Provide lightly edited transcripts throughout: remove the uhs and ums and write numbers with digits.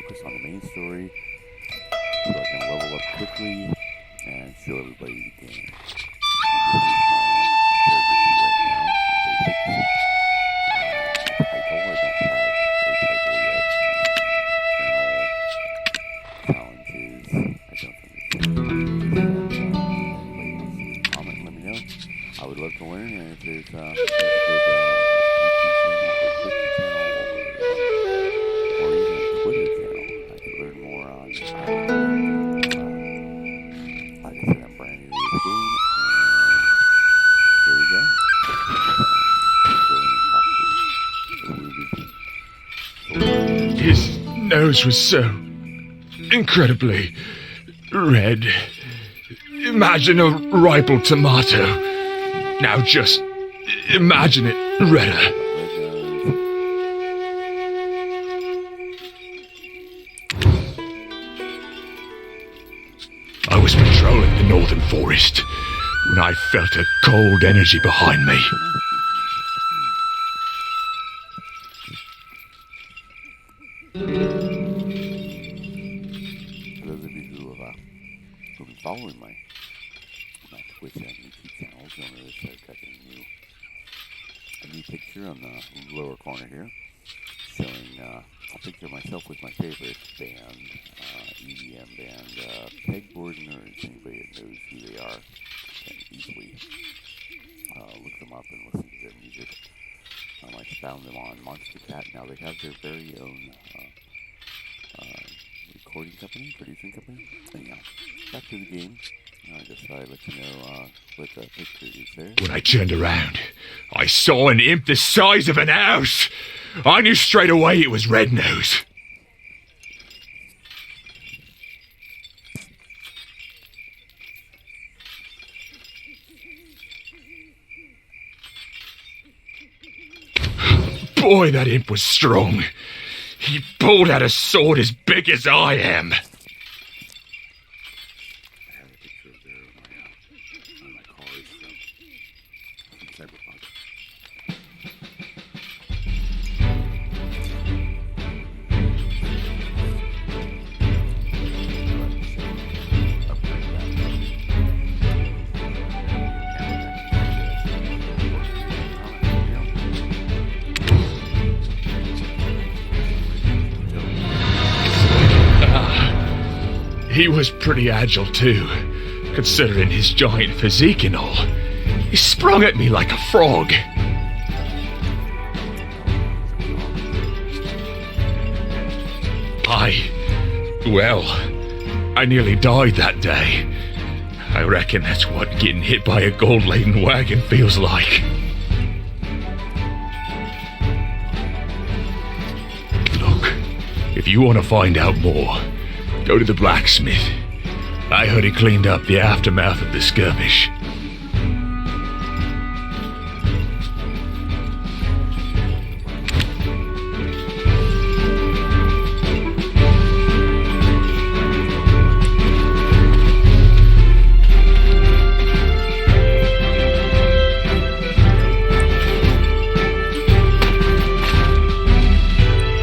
focus on the main story so I can level up quickly and show everybody the game. And this is my character sheet right now on basics. Title, I don't have a title yet. Journal, challenges, I don't think it's yet. Anybody wants to leave a comment, let me know. I would love to learn, and if there's a good YouTube channel or Twitch channel or even a Twitter channel, I could learn more on. Like I said, I'm brand new to this game, and here we go. His nose was so incredibly red. Imagine a ripe tomato. Now just imagine it redder. I was patrolling the northern forest when I felt a cold energy behind me. For those of you who've been following my Twitch and YouTube channels, you'll notice I've got a new picture on the lower corner here, showing a picture of myself with my favorite band, EDM band, Pegboard Nerds. Anybody that knows who they are can easily look them up and listen to their music. I found them on Monster Cat. Now they have their very own recording company, producing company. Anyhow, back to the game. I just thought I'd let you know what the picture is there. When I turned around, I saw an imp the size of an house. I knew straight away it was Red Nose. Boy, that imp was strong. He pulled out a sword as big as I am. I have a picture of there on my cars from Cyberpunk. He was pretty agile too, considering his giant physique and all. He sprung at me like a frog. I nearly died that day. I reckon that's what getting hit by a gold-laden wagon feels like. Look, if you want to find out more, go to the blacksmith. I heard he cleaned up the aftermath of the skirmish.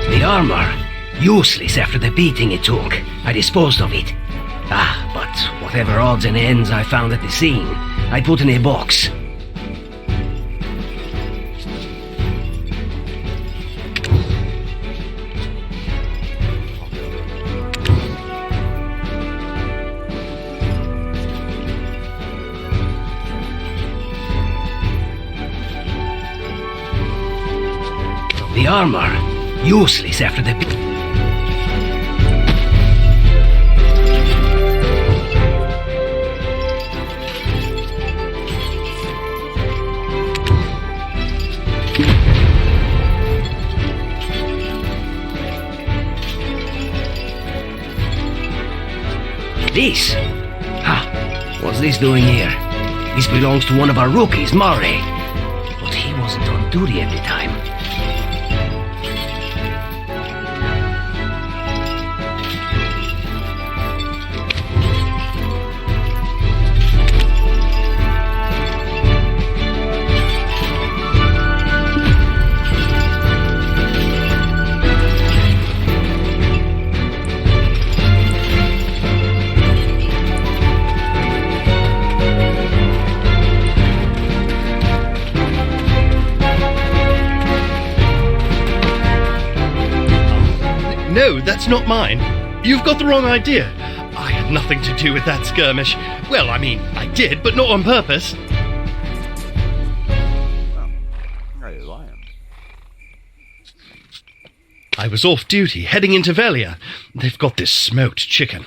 The armor. Useless after the beating it took. I disposed of it. But whatever odds and ends I found at the scene, I put in a box. The armor. Useless after the beating. This? What's this doing here? This belongs to one of our rookies, Murray. But he wasn't on duty at the time. No, that's not mine. You've got the wrong idea. I had nothing to do with that skirmish. Well, I mean, I did, but not on purpose. Well, are you lying? I was off duty, heading into Velia. They've got this smoked chicken.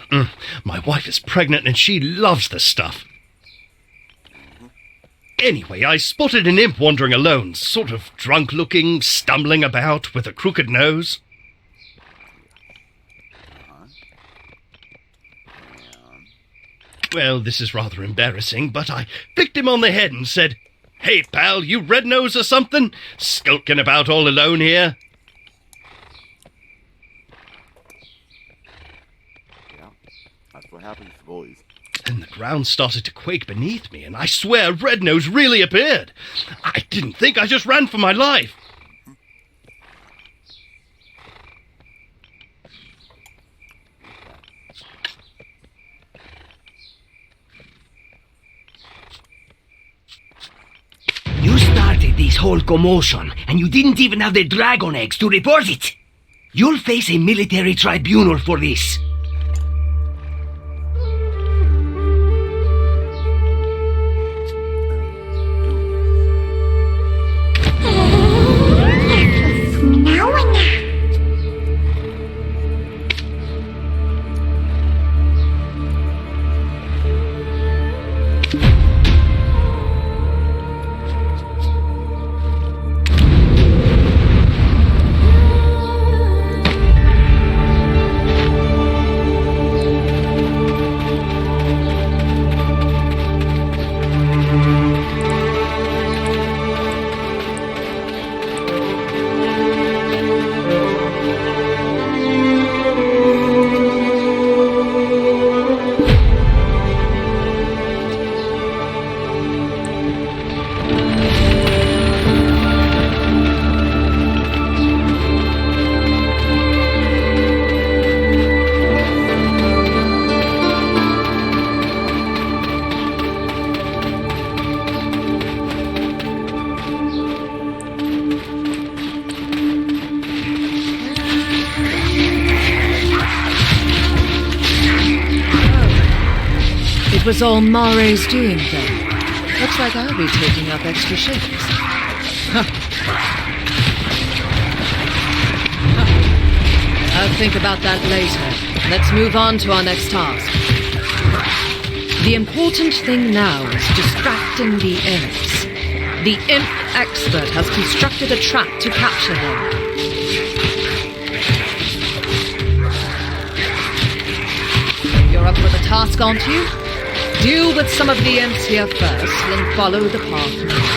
My wife is pregnant and she loves this stuff. Anyway, I spotted an imp wandering alone, sort of drunk-looking, stumbling about with a crooked nose. Well, this is rather embarrassing, but I flicked him on the head and said, "Hey, pal, you red nose or something? Skulking about all alone here?" Yeah, that's what happens to bullies. Then the ground started to quake beneath me, and I swear Red Nose really appeared. I didn't think, I just ran for my life. You started this whole commotion, and you didn't even have the dragon eggs to report it. You'll face a military tribunal for this. It was all Mare's doing then. Looks like I'll be taking up extra shifts. I'll think about that later. Let's move on to our next task. The important thing now is distracting the imps. The imp expert has constructed a trap to capture them. You're up for the task, aren't you? Deal with some of the imps here first, then follow the path.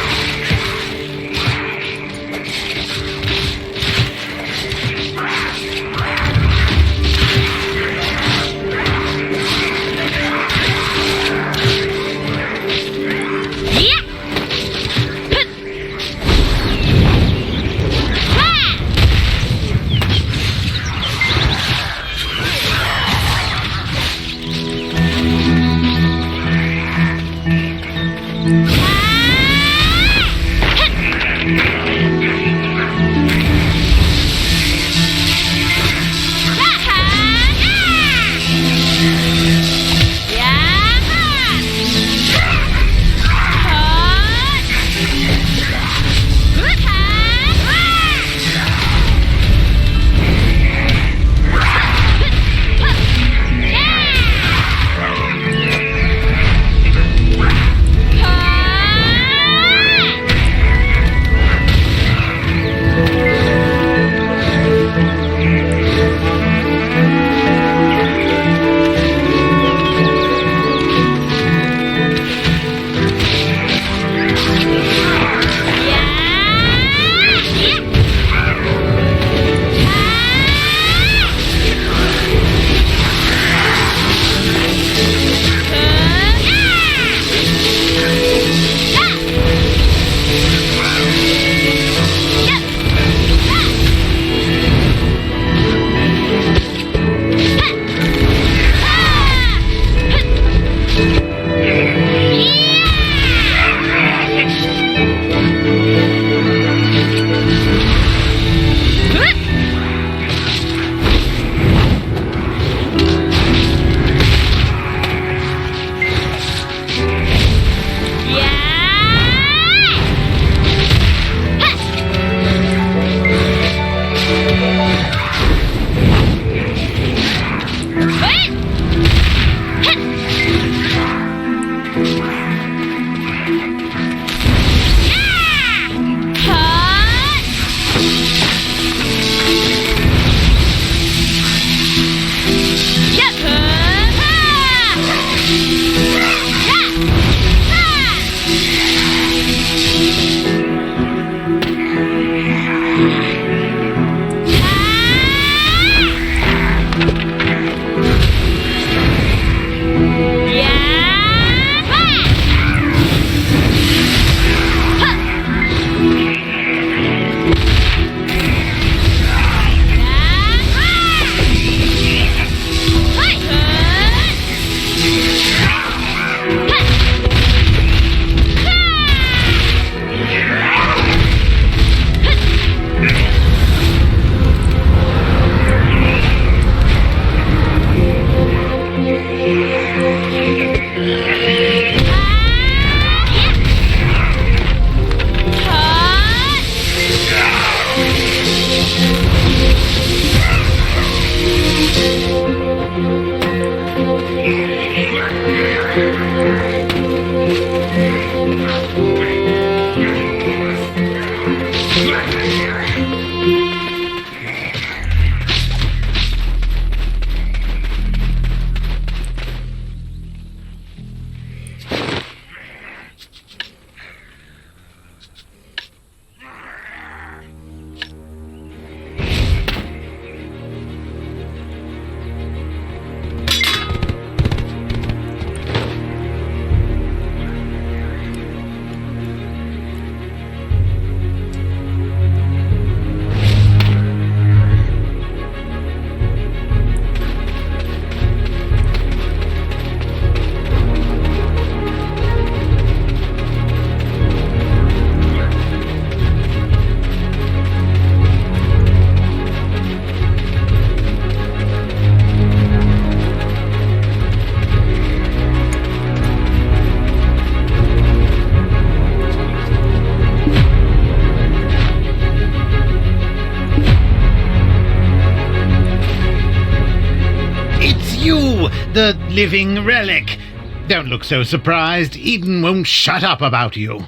You, the living relic. Don't look so surprised. Eden won't shut up about you.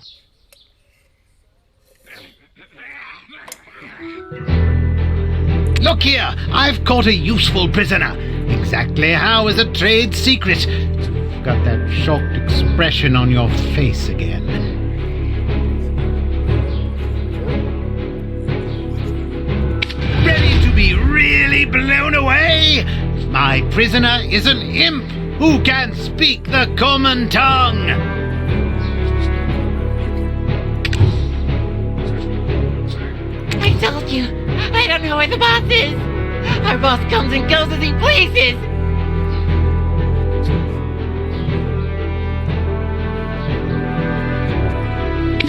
Look here, I've caught a useful prisoner. Exactly how is a trade secret. You've got that shocked expression on your face again. Ready to be really blown away? My prisoner is an imp who can speak the common tongue. I told you, I don't know where the boss is. Our boss comes and goes as he pleases.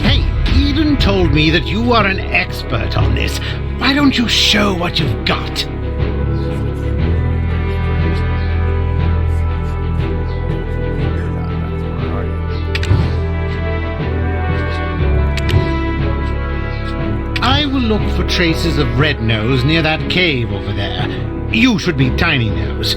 Hey, Eden told me that you are an expert on this. Why don't you show what you've got? I will look for traces of Red Nose near that cave over there. You should be Tiny Nose.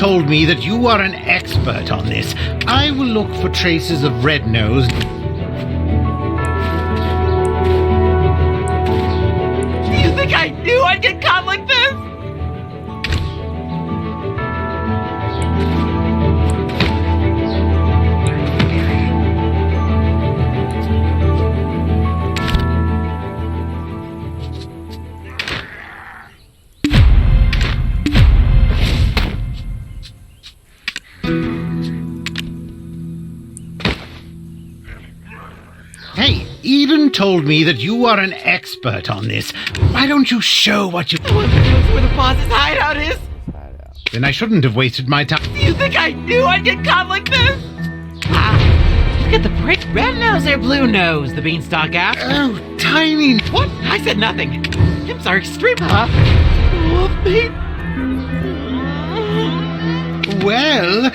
told me that you are an expert on this. I will look for traces of red nose. Do you think I knew I'd get caught like this? Hey, Eden told me that you are an expert on this. Why don't you show what you... No one knows where the boss's hideout is. Then I shouldn't have wasted my time. Do you think I knew I'd get caught like this? Ah, look at the prick. Red nose or blue nose, the beanstalk asked. Oh, tiny... What? I said nothing. Imps are extreme, huh? Wolf meat? Well...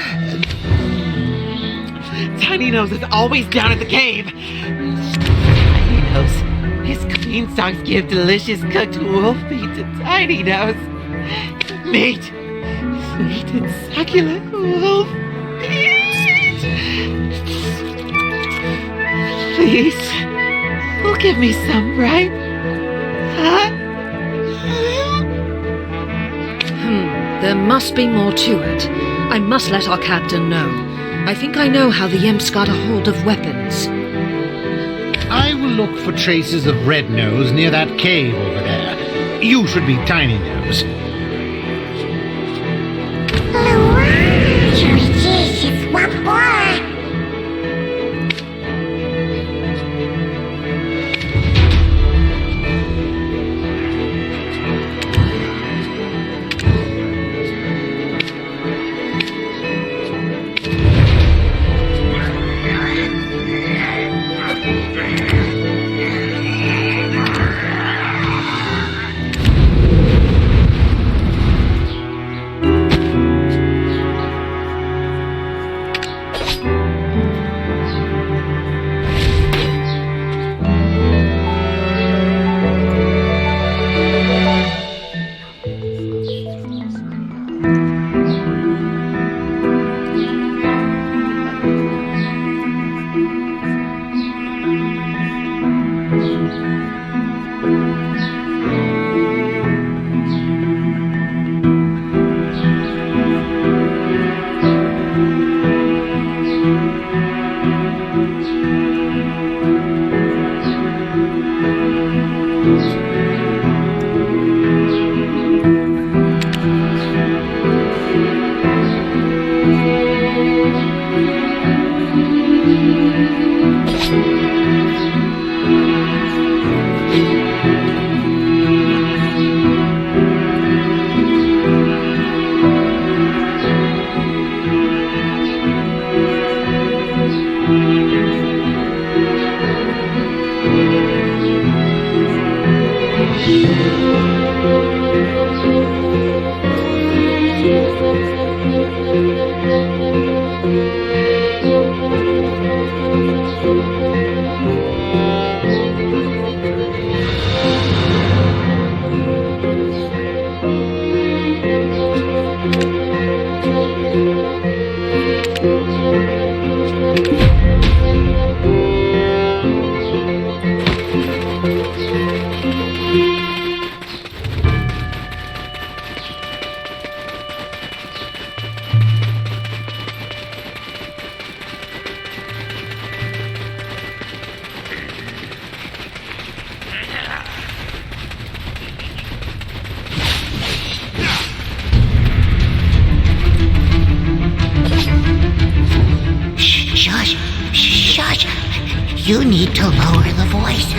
Tiny Nose is always down at the cave. Tiny Nose. His beanstalks give delicious cooked wolf meat to Tiny Nose. Meat. Sweet and succulent wolf meat. Please. Will give me some, right? Huh? There must be more to it. I must let our captain know. I think I know how the imps got a hold of weapons. I will look for traces of red nose near that cave over there. You should be Tiny Nose. You need to lower the voice.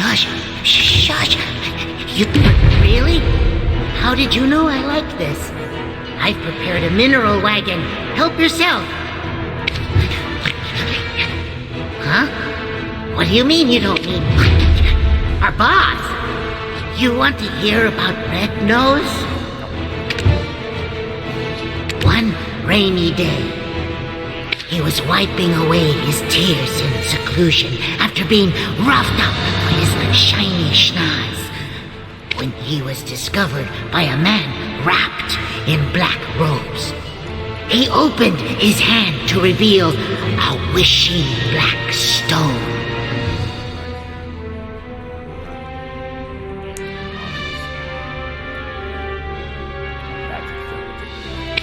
Shush. Shush. You really? How did you know I liked this? I've prepared a mineral wagon. Help yourself. Huh? What do you mean you don't mean our boss? You want to hear about Red Nose? One rainy day, he was wiping away his tears in seclusion after being roughed up for his shiny schnoz, when he was discovered by a man wrapped in black robes. He opened his hand to reveal a wishing black stone.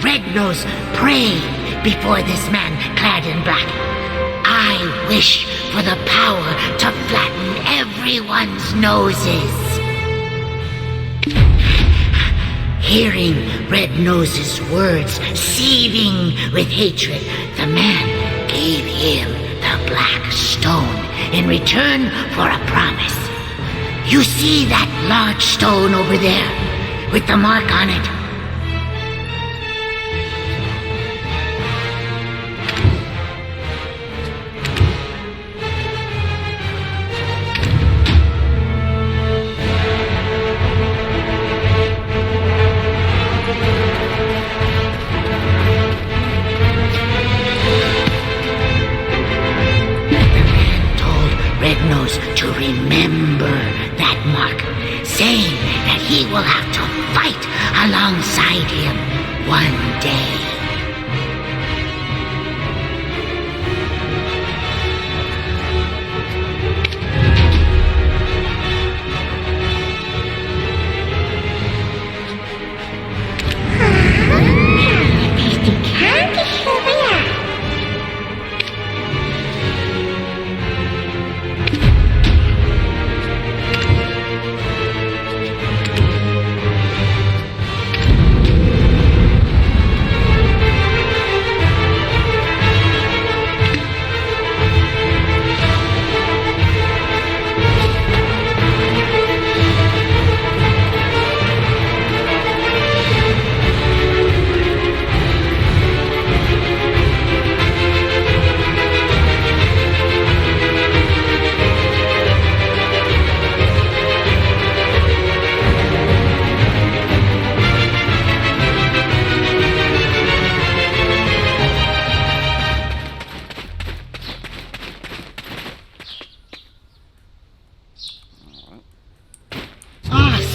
Red Nose prayed before this man clad in black. I wish for the power to flatten everyone's noses. Hearing Red Nose's words seething with hatred, the man gave him the black stone in return for a promise. You see that large stone over there with the mark on it? To remember that mark, saying that he will have to fight alongside him one day.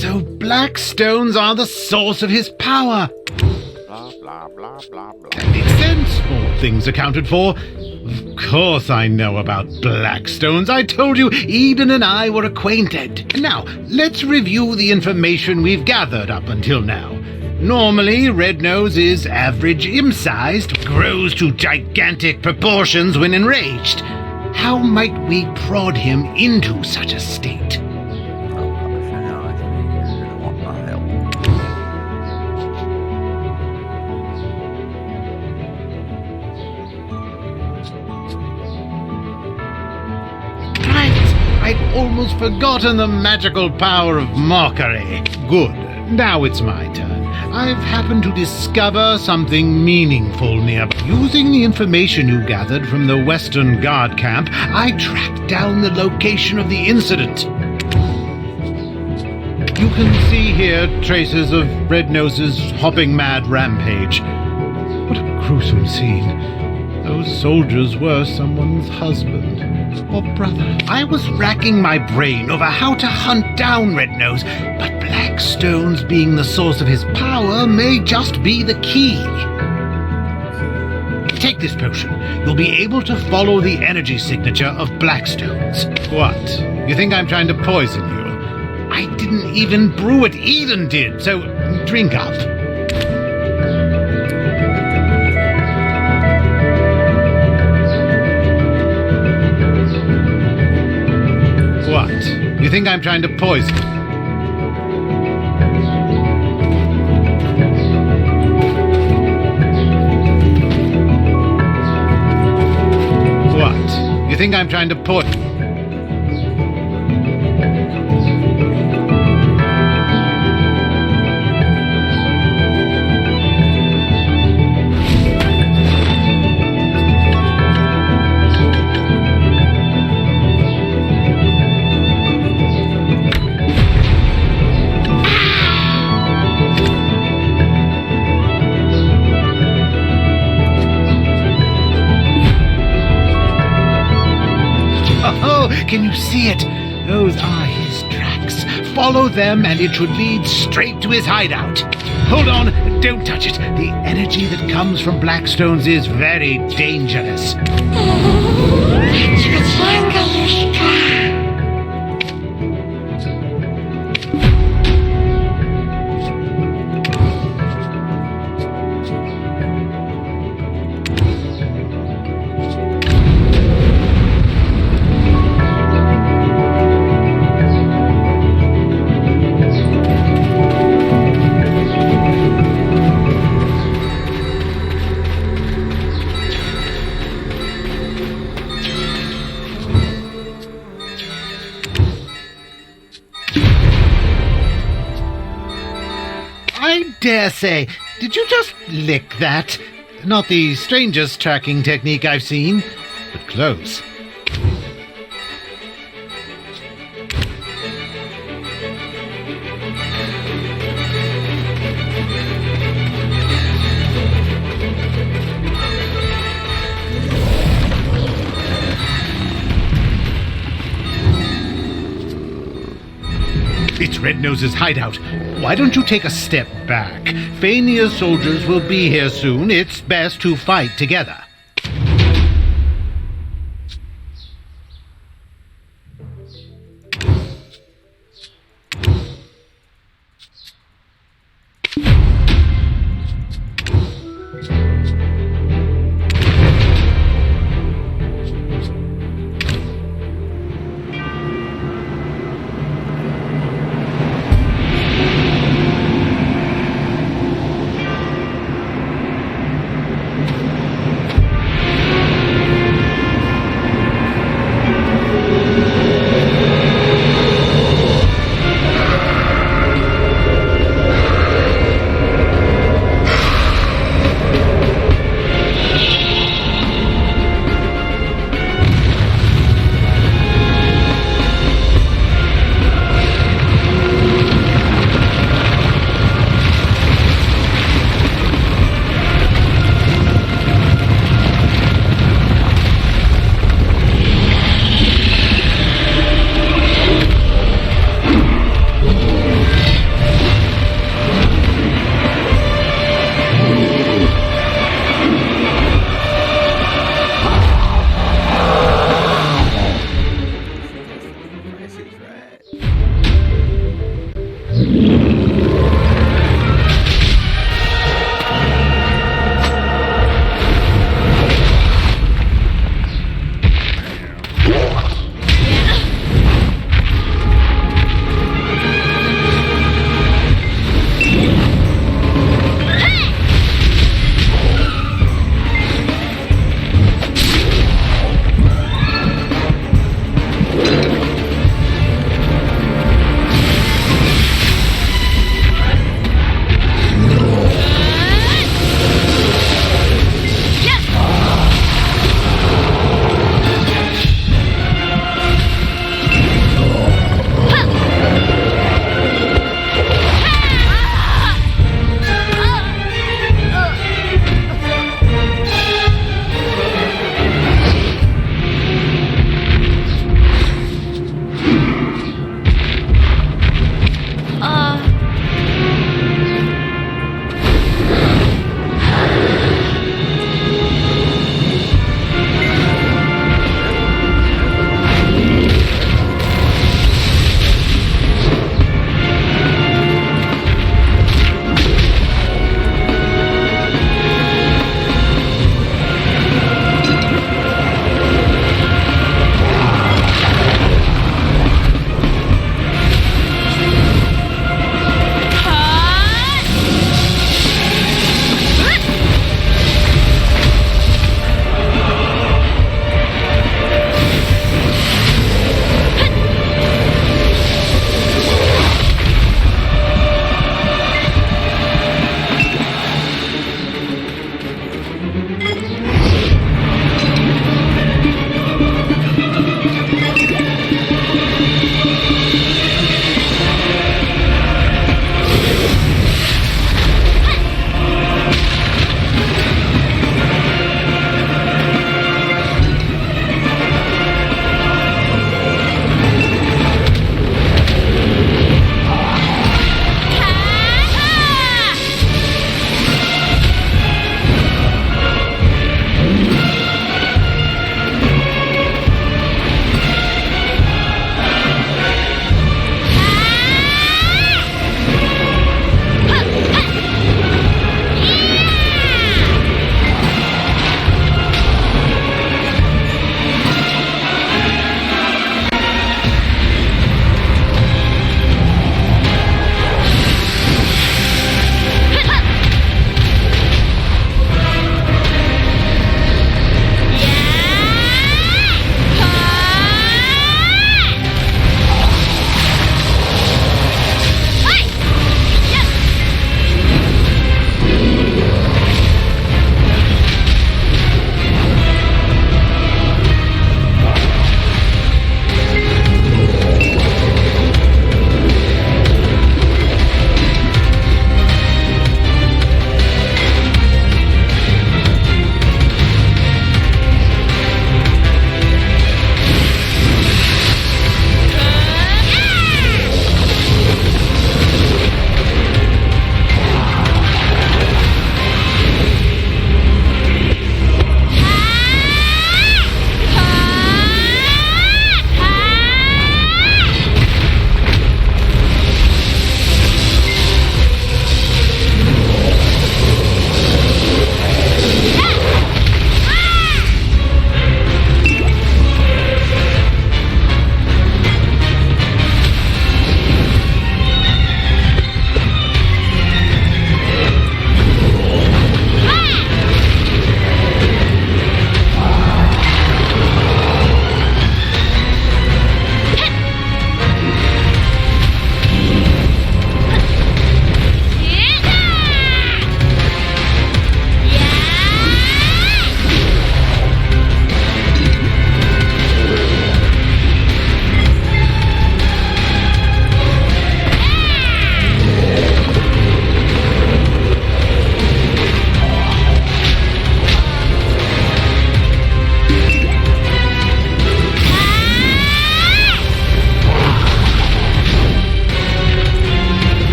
So black stones are the source of his power. Blah, blah, blah, blah, blah. That makes sense. All things accounted for. Of course I know about black stones. I told you Eden and I were acquainted. Now, let's review the information we've gathered up until now. Normally, Red Nose is average imp-sized, grows to gigantic proportions when enraged. How might we prod him into such a state? I'd almost forgotten the magical power of mockery. Good. Now it's my turn. I've happened to discover something meaningful nearby. Using the information you gathered from the Western Guard camp, I tracked down the location of the incident. You can see here traces of Red Nose's hopping mad rampage. What a gruesome scene. Those soldiers were someone's husband or brother. I was racking my brain over how to hunt down Red Nose, but black stones being the source of his power may just be the key. Take this potion. You'll be able to follow the energy signature of black stones. What? You think I'm trying to poison you? I didn't even brew it. Eden did, so drink up. What? You think I'm trying to poison? What? You think I'm trying to poison? Can you see it? Those are his tracks. Follow them and it should lead straight to his hideout. Hold on, don't touch it. The energy that comes from Blackstones is very dangerous. I dare say, did you just lick that? Not the strangest tracking technique I've seen, but close. It's Red Nose's hideout. Why don't you take a step back? Fania's soldiers will be here soon. It's best to fight together.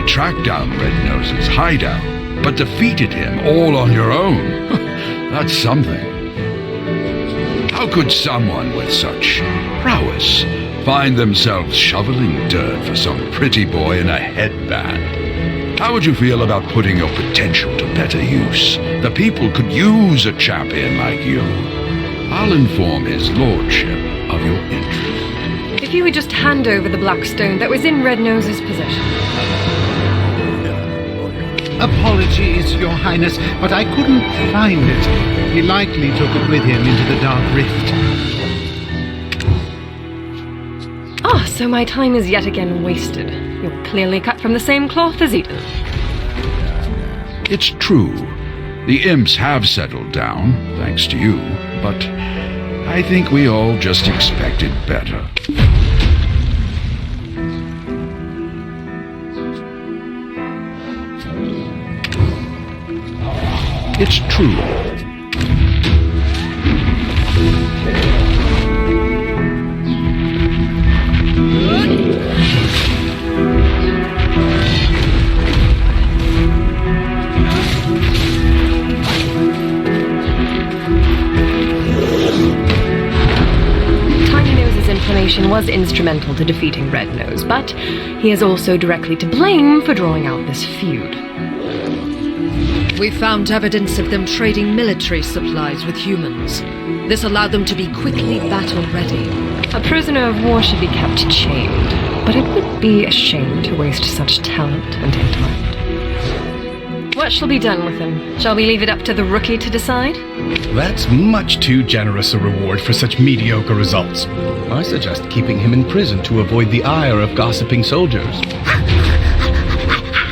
only tracked down Red Nose's hideout, but defeated him all on your own. That's something. How could someone with such prowess find themselves shoveling dirt for some pretty boy in a headband? How would you feel about putting your potential to better use? The people could use a champion like you. I'll inform his lordship of your interest. If you would just hand over the black stone that was in Red Nose's possession. Apologies, Your Highness, but I couldn't find it. He likely took it with him into the Dark Rift. Ah, so my time is yet again wasted. You're clearly cut from the same cloth as Eden. It's true. The imps have settled down, thanks to you, but I think we all just expected better. It's true. Inflammation was instrumental to defeating Red Nose, but he is also directly to blame for drawing out this feud. We found evidence of them trading military supplies with humans. This allowed them to be quickly battle-ready. A prisoner of war should be kept chained, but it would be a shame to waste such talent and intellect. What shall be done with him? Shall we leave it up to the rookie to decide? That's much too generous a reward for such mediocre results. I suggest keeping him in prison to avoid the ire of gossiping soldiers.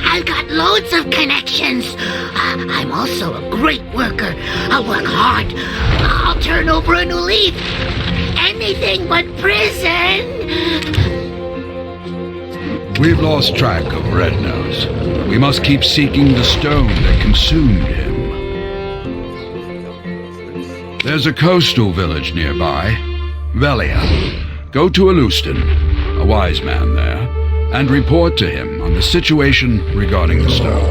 I've got loads of connections. I'm also a great worker. I'll work hard. I'll turn over a new leaf. Anything but prison. We've lost track of Red Nose. We must keep seeking the stone that consumed him. There's a coastal village nearby, Velia. Go to Alustin, a wise man there, and report to him on the situation regarding the stone.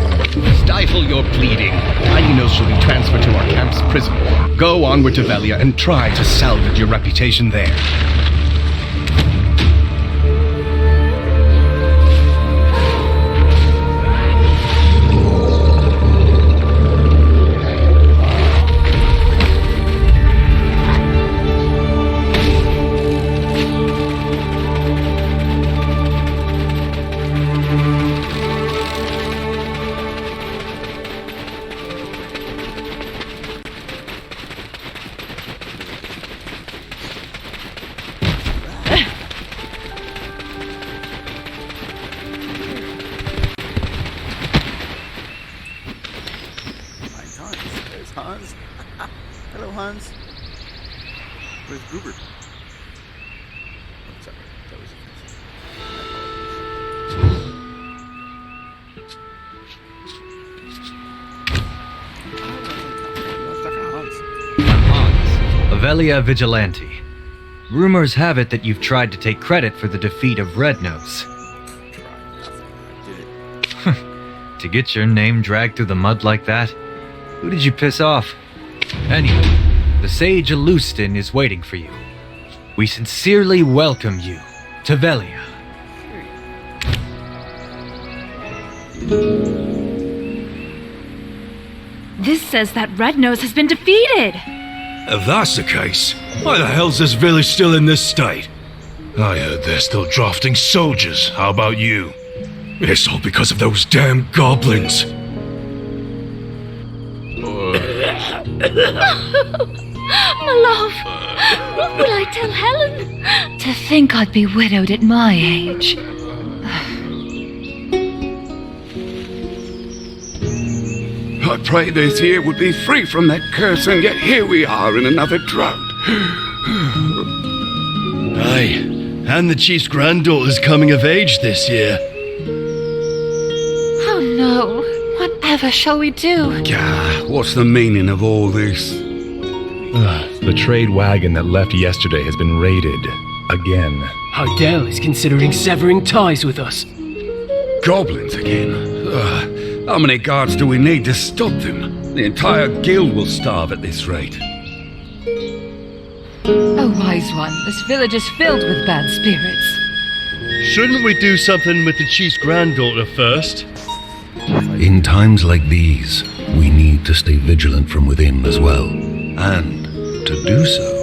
Stifle your pleading. Balenos will be transferred to our camp's prison. Go onward to Velia and try to salvage your reputation there. Hans. Hello, Hans. Where's Gruber? Oh, sorry. That was I'm Hans, a Velia vigilante. Rumors have it that you've tried to take credit for the defeat of Red Nose. To get your name dragged through the mud like that? Who did you piss off? Anyway, the sage Alustin is waiting for you. We sincerely welcome you to Velia. This says that Red Nose has been defeated! If that's the case, why the hell's this village still in this state? I heard they're still drafting soldiers. How about you? It's all because of those damn goblins. My love, what would I tell Helen? To think I'd be widowed at my age. I prayed this year would be free from that curse, and yet here we are in another drought. Aye, and the chief's granddaughter's coming of age this year. Oh no, whatever shall we do? Gah, what's the meaning of all this? The trade wagon that left yesterday has been raided again. Hardell is considering severing ties with us. goblins again. Ugh. How many guards do we need to stop them? The entire guild will starve at this rate. Oh, wise one, this village is filled with bad spirits. Shouldn't we do something with the chief's granddaughter first? In times like these, we need to stay vigilant from within as well. And to do so,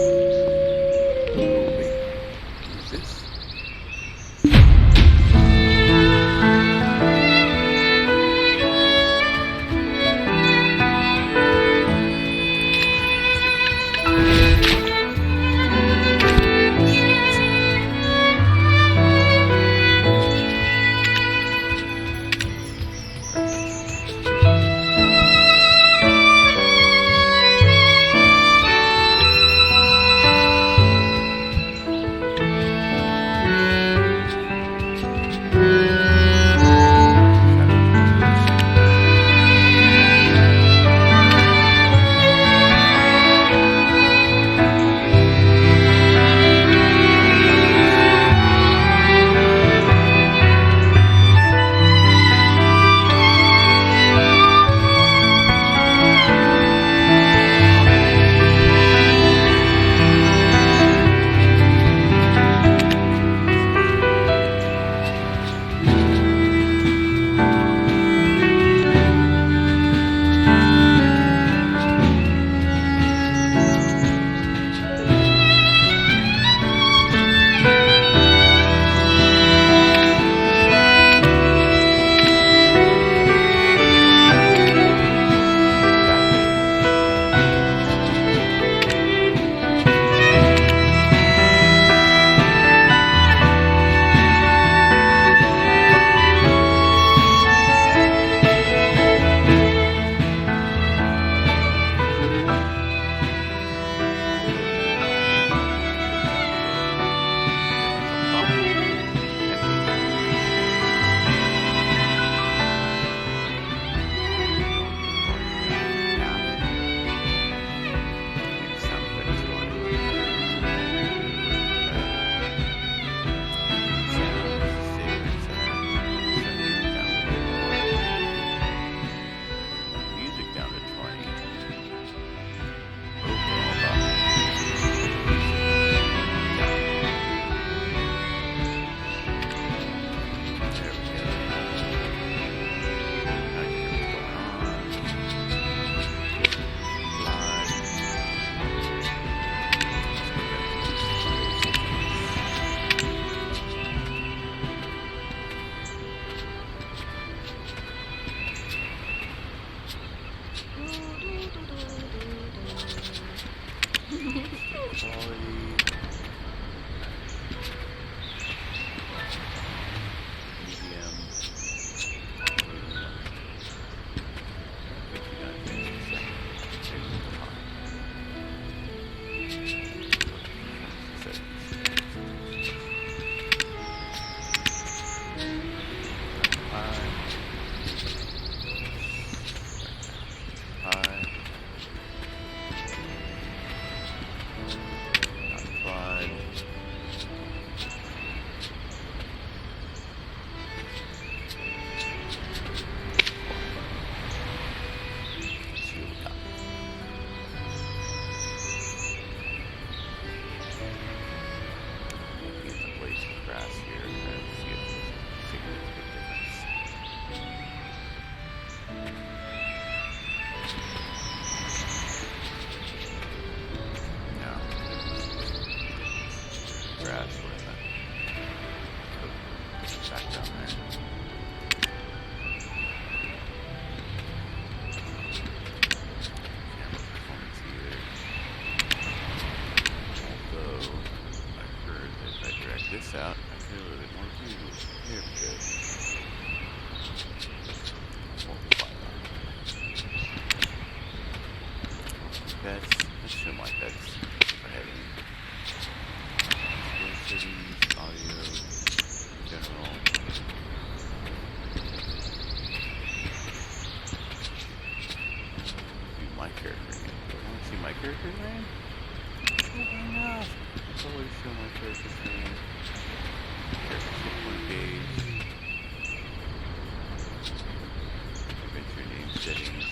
settings.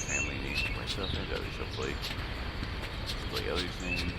Family names for myself and others. Hopefully, display others' names.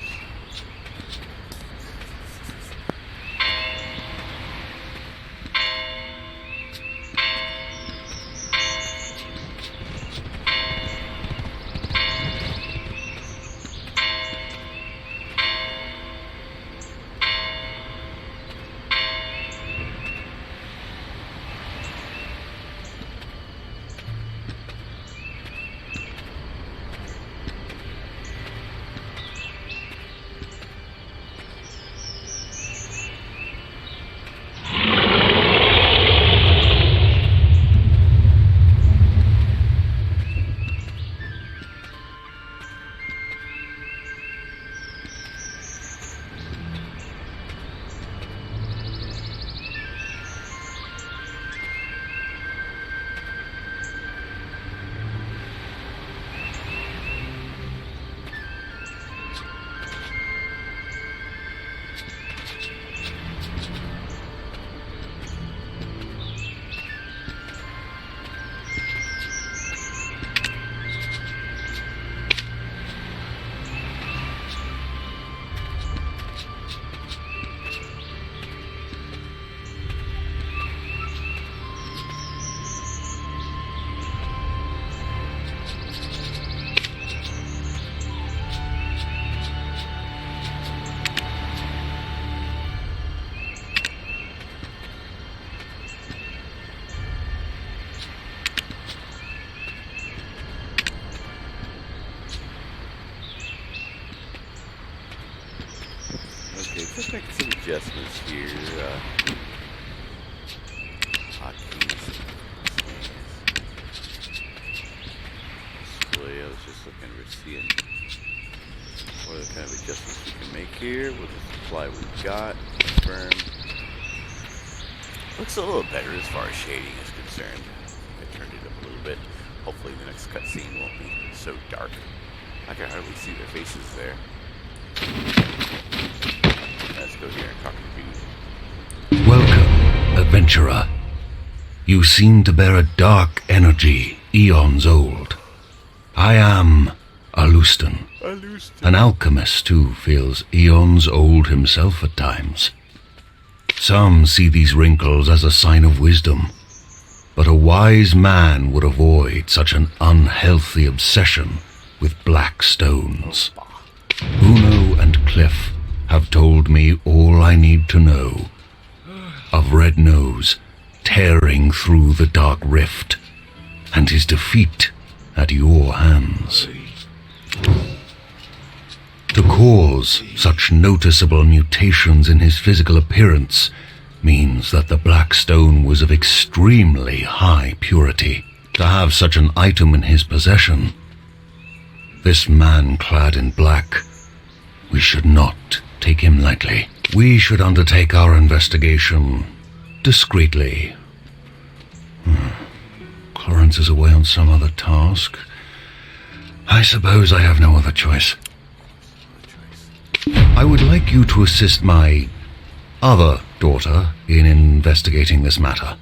Okay, let's make some adjustments here. Hotkeys. Display. I was just looking for seeing what other kind of adjustments we can make here. We'll just apply what we've got. Confirm. Looks a little better as far as shading is concerned. I turned it up a little bit. Hopefully the next cutscene won't be so dark. I can hardly see their faces there. Let's go here and talk to you. Welcome, adventurer. You seem to bear a dark energy, eons old. I am Alustan, an alchemist who feels eons old himself at times. Some see these wrinkles as a sign of wisdom, but a wise man would avoid such an unhealthy obsession with black stones. Uno and Cliff have told me all I need to know of Red Nose tearing through the dark rift and his defeat at your hands. To cause such noticeable mutations in his physical appearance means that the black stone was of extremely high purity. To have such an item in his possession, this man clad in black, we should not take him lightly. We should undertake our investigation discreetly. Clarence is away on some other task. I suppose I have no other choice. I would like you to assist my other daughter in investigating this matter.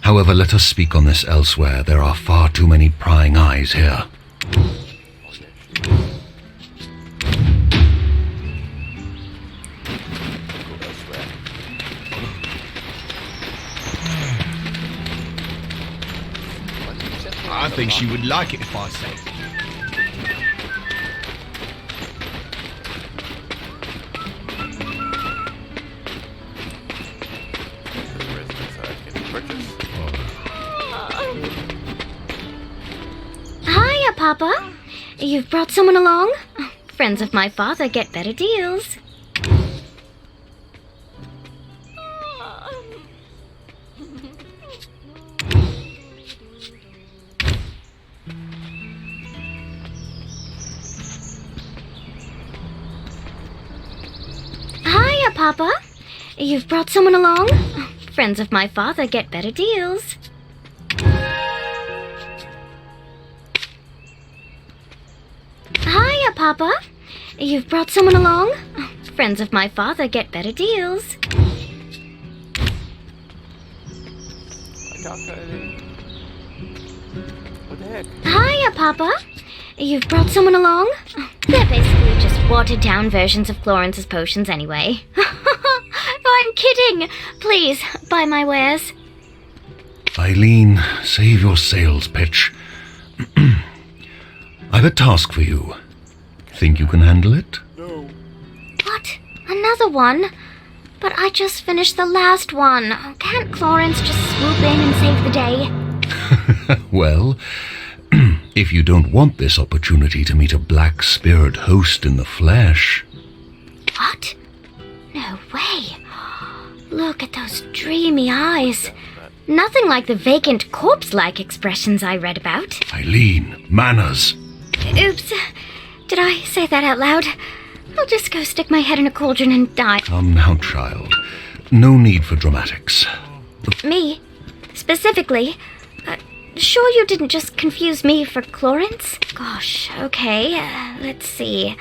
However, let us speak on this elsewhere. There are far too many prying eyes here. I think she would like it if I say. Hiya, Papa. You've brought someone along? Friends of my father get better deals. Hiya, Papa. You've brought someone along? Friends of my father get better deals. Hiya, Papa. You've brought someone along? Friends of my father get better deals. What the heck? Hiya, Papa. You've brought someone along? They're basically just watered-down versions of Florence's potions anyway. I'm kidding. Please, buy my wares. Eileen, save your sails, Pitch. I've a task for you. Think you can handle it? No. What? Another one? But I just finished the last one. Can't Florence just swoop in and save the day? Well, if you don't want this opportunity to meet a black spirit host in the flesh... What? No way. Look at those dreamy eyes. Nothing like the vacant corpse-like expressions I read about. Eileen, manners. Oops. Did I say that out loud? I'll just go stick my head in a cauldron and die. Come now, child. No need for dramatics. Me? Specifically? Sure you didn't just confuse me for Florence? Gosh, okay. Let's see.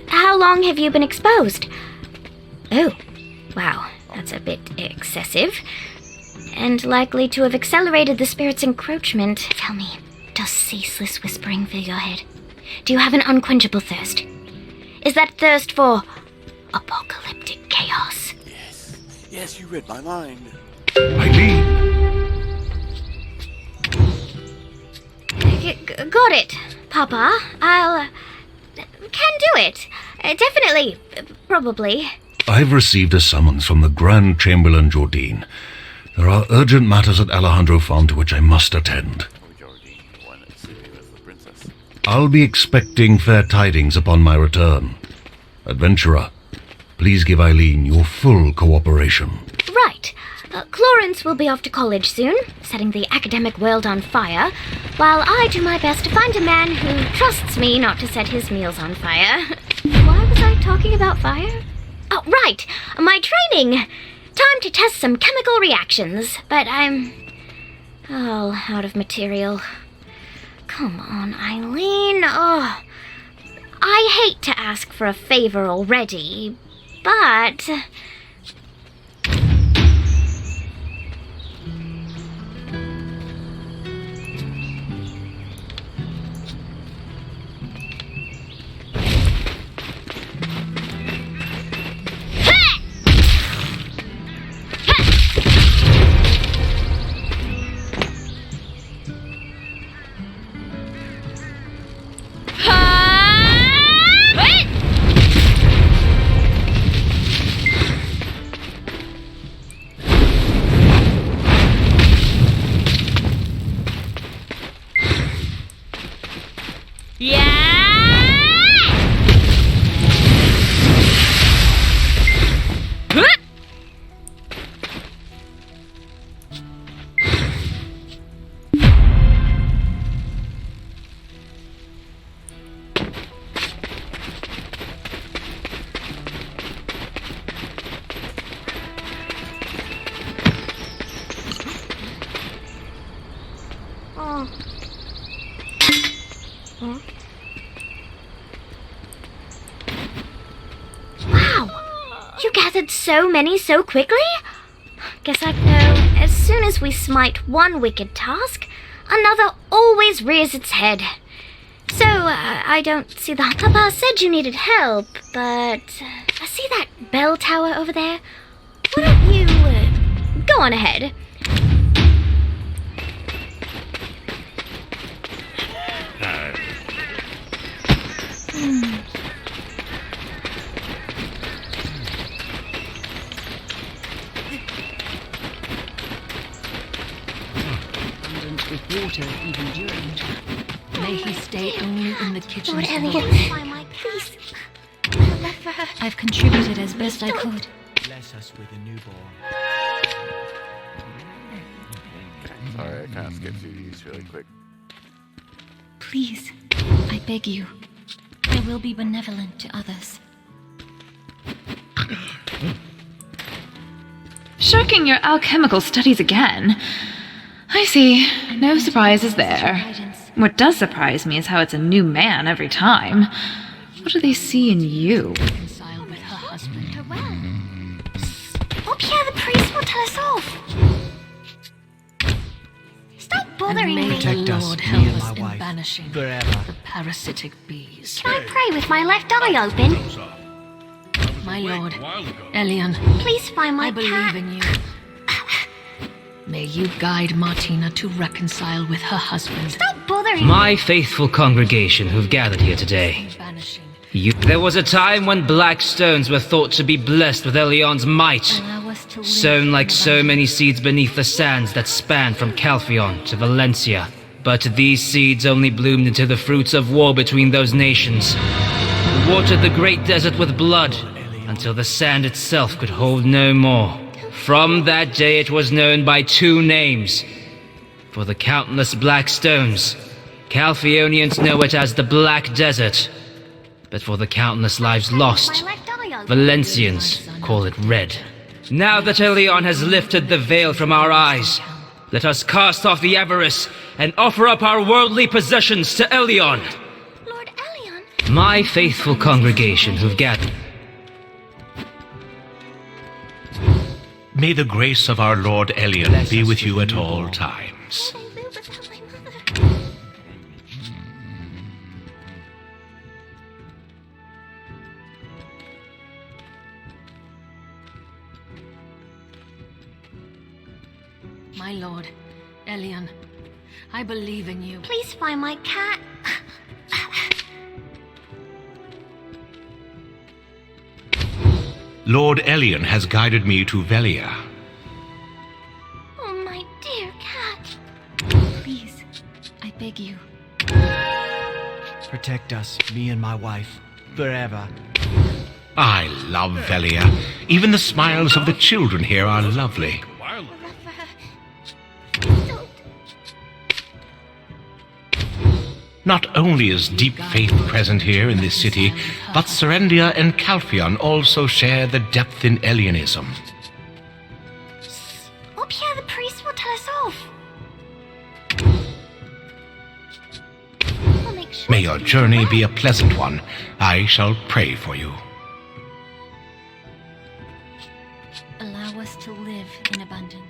How long have you been exposed? Oh, wow. That's a bit excessive. And likely to have accelerated the spirit's encroachment. Tell me, does ceaseless whispering fill your head? Do you have an unquenchable thirst? Is that thirst for apocalyptic chaos? Yes. Yes, you read my mind. Eileen! Got it, Papa. I'll... can do it. Definitely. Probably. I've received a summons from the Grand Chamberlain Jordine. There are urgent matters at Alejandro Farm to which I must attend. I'll be expecting fair tidings upon my return. Adventurer, please give Eileen your full cooperation. Right. Florence will be off to college soon, setting the academic world on fire, while I do my best to find a man who trusts me not to set his meals on fire. Why was I talking about fire? Oh, right. My training. Time to test some chemical reactions, but I'm all out of material. Come on, Eileen. Oh, I hate to ask for a favor already, but... So many so quickly? Guess I'd know, as soon as we smite one wicked task, another always rears its head. So, I don't see the... Papa said you needed help, but... I see that bell tower over there. Why don't you... go on ahead. Water even during trap. May he stay only in the kitchen. Lord Elliot, please. I've contributed as best I could. Bless us with a newborn. Sorry, I kind of skipped through these really quick. Please, I beg you. I will be benevolent to others. Shirking your alchemical studies again. I see. No surprises there. What does surprise me is how it's a new man every time. What do they see in you? Oh, Pierre, the priest will tell us off. bothering me? Protect us, Lord help us in banishing the parasitic bees. Can I pray with my left eye open? My lord, Elion, Please find my I believe cat. in you. May you guide Martina to reconcile with her husband. Stop bothering My me. faithful congregation who've gathered here today. There was a time when black stones were thought to be blessed with Elion's might, sown like so many seeds beneath the sands that span from Calphion to Valencia. But these seeds only bloomed into the fruits of war between those nations, who watered the great desert with blood until the sand itself could hold no more. From that day it was known by two names. For the countless black stones, Calphionians know it as the Black Desert. But for the countless lives lost, Valencians call it Red. Now that Elion has lifted the veil from our eyes, let us cast off the avarice and offer up our worldly possessions to Elion. Lord Elion? My faithful congregation who've gathered. May the grace of our Lord Elion be with you at all times. My lord, Elion, I believe in you. Please find my cat. Lord Elion has guided me to Velia. Oh, my dear cat. Please, I beg you. Protect us, me and my wife, forever. I love Velia. Even the smiles of the children here are lovely. Not only is deep faith present here in this city, but Serendia and Calphion also share the depth in Elionism. Up here, the priest will tell us off. We'll make sure. May your journey be a pleasant one. I shall pray for you. Allow us to live in abundance.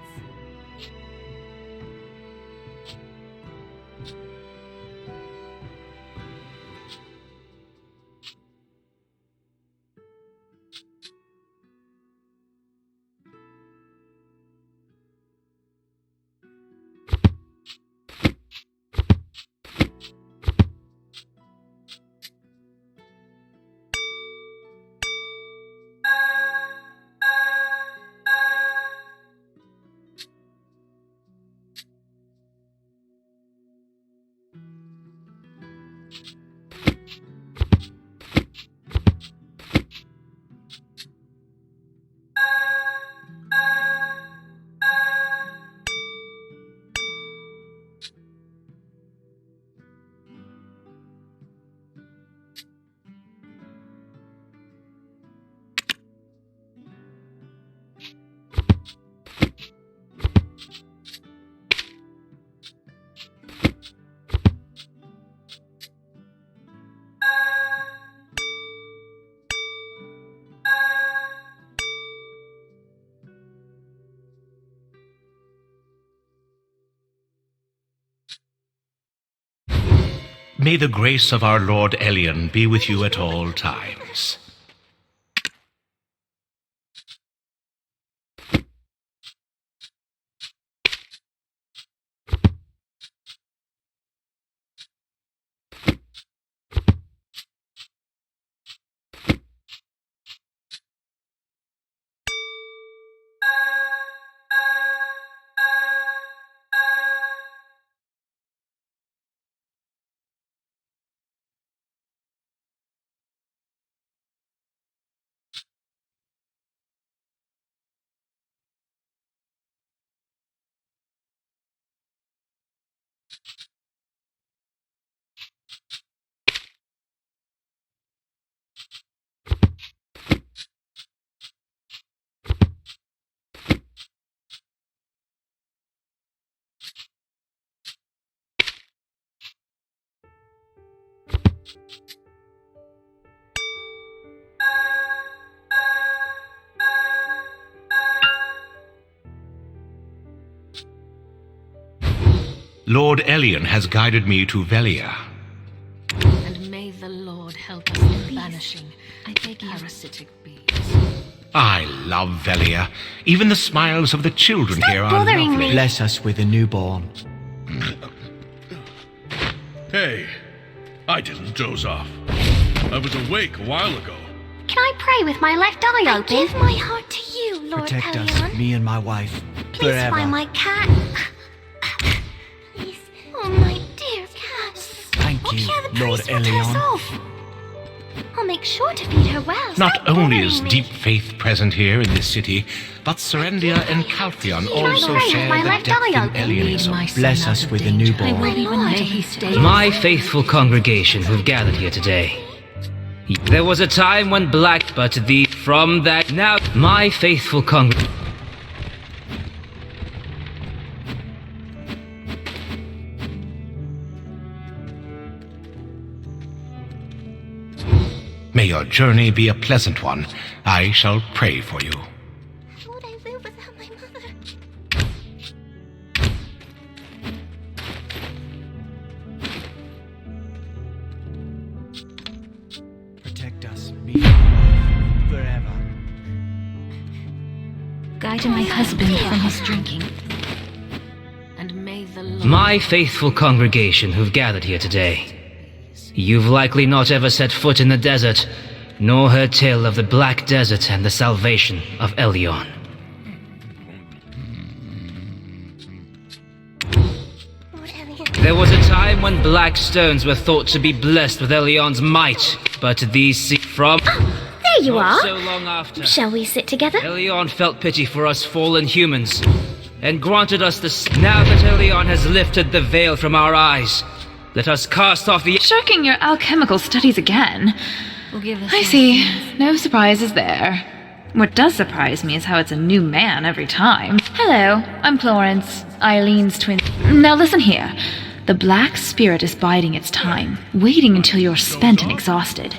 May the grace of our Lord Elion be with you at all times. Lord Elion has guided me to Velia. And may the Lord help us in banishing parasitic bees. I love Velia. Even the smiles of the children here are bothering lovely. me. Bless us with a newborn. Hey, I didn't doze off. I was awake a while ago. Can I pray with my left eye open? I give my heart to you, Lord Protect Elion. us, me and my wife, Please forever. find my cat. Please. Oh, my dear cat. Thank What you, care the Lord priest will tell us Elion. off? I'll make sure to feed her well. Not Stop only bothering is me. deep faith present here in this city, but Serendia and Caltheon also pray with share my the left depth eye in open? Elionism. Bless us with a newborn. My faithful congregation who've gathered here today. There was a time when from that now, my faithful congregation. May your journey be a pleasant one. I shall pray for you. How would I live without my mother? Protect us, me and my wife, forever. Guide my husband from his drinking. And may the Lord My faithful congregation who've gathered here today. You've likely not ever set foot in the desert, nor heard tale of the Black Desert and the salvation of Elion. There was a time when black stones were thought to be blessed with Elion's might, but these from... There you Not are. so long after, Shall we sit together? Elion felt pity for us fallen humans, and granted us the... Now that Elion has lifted the veil from our eyes, let us cast off the... Shirking your alchemical studies again. I see. No surprises there. What does surprise me is how it's a new man every time. Hello, I'm Florence, Eileen's twin. Now listen here. The Black Spirit is biding its time, waiting until you're spent and exhausted.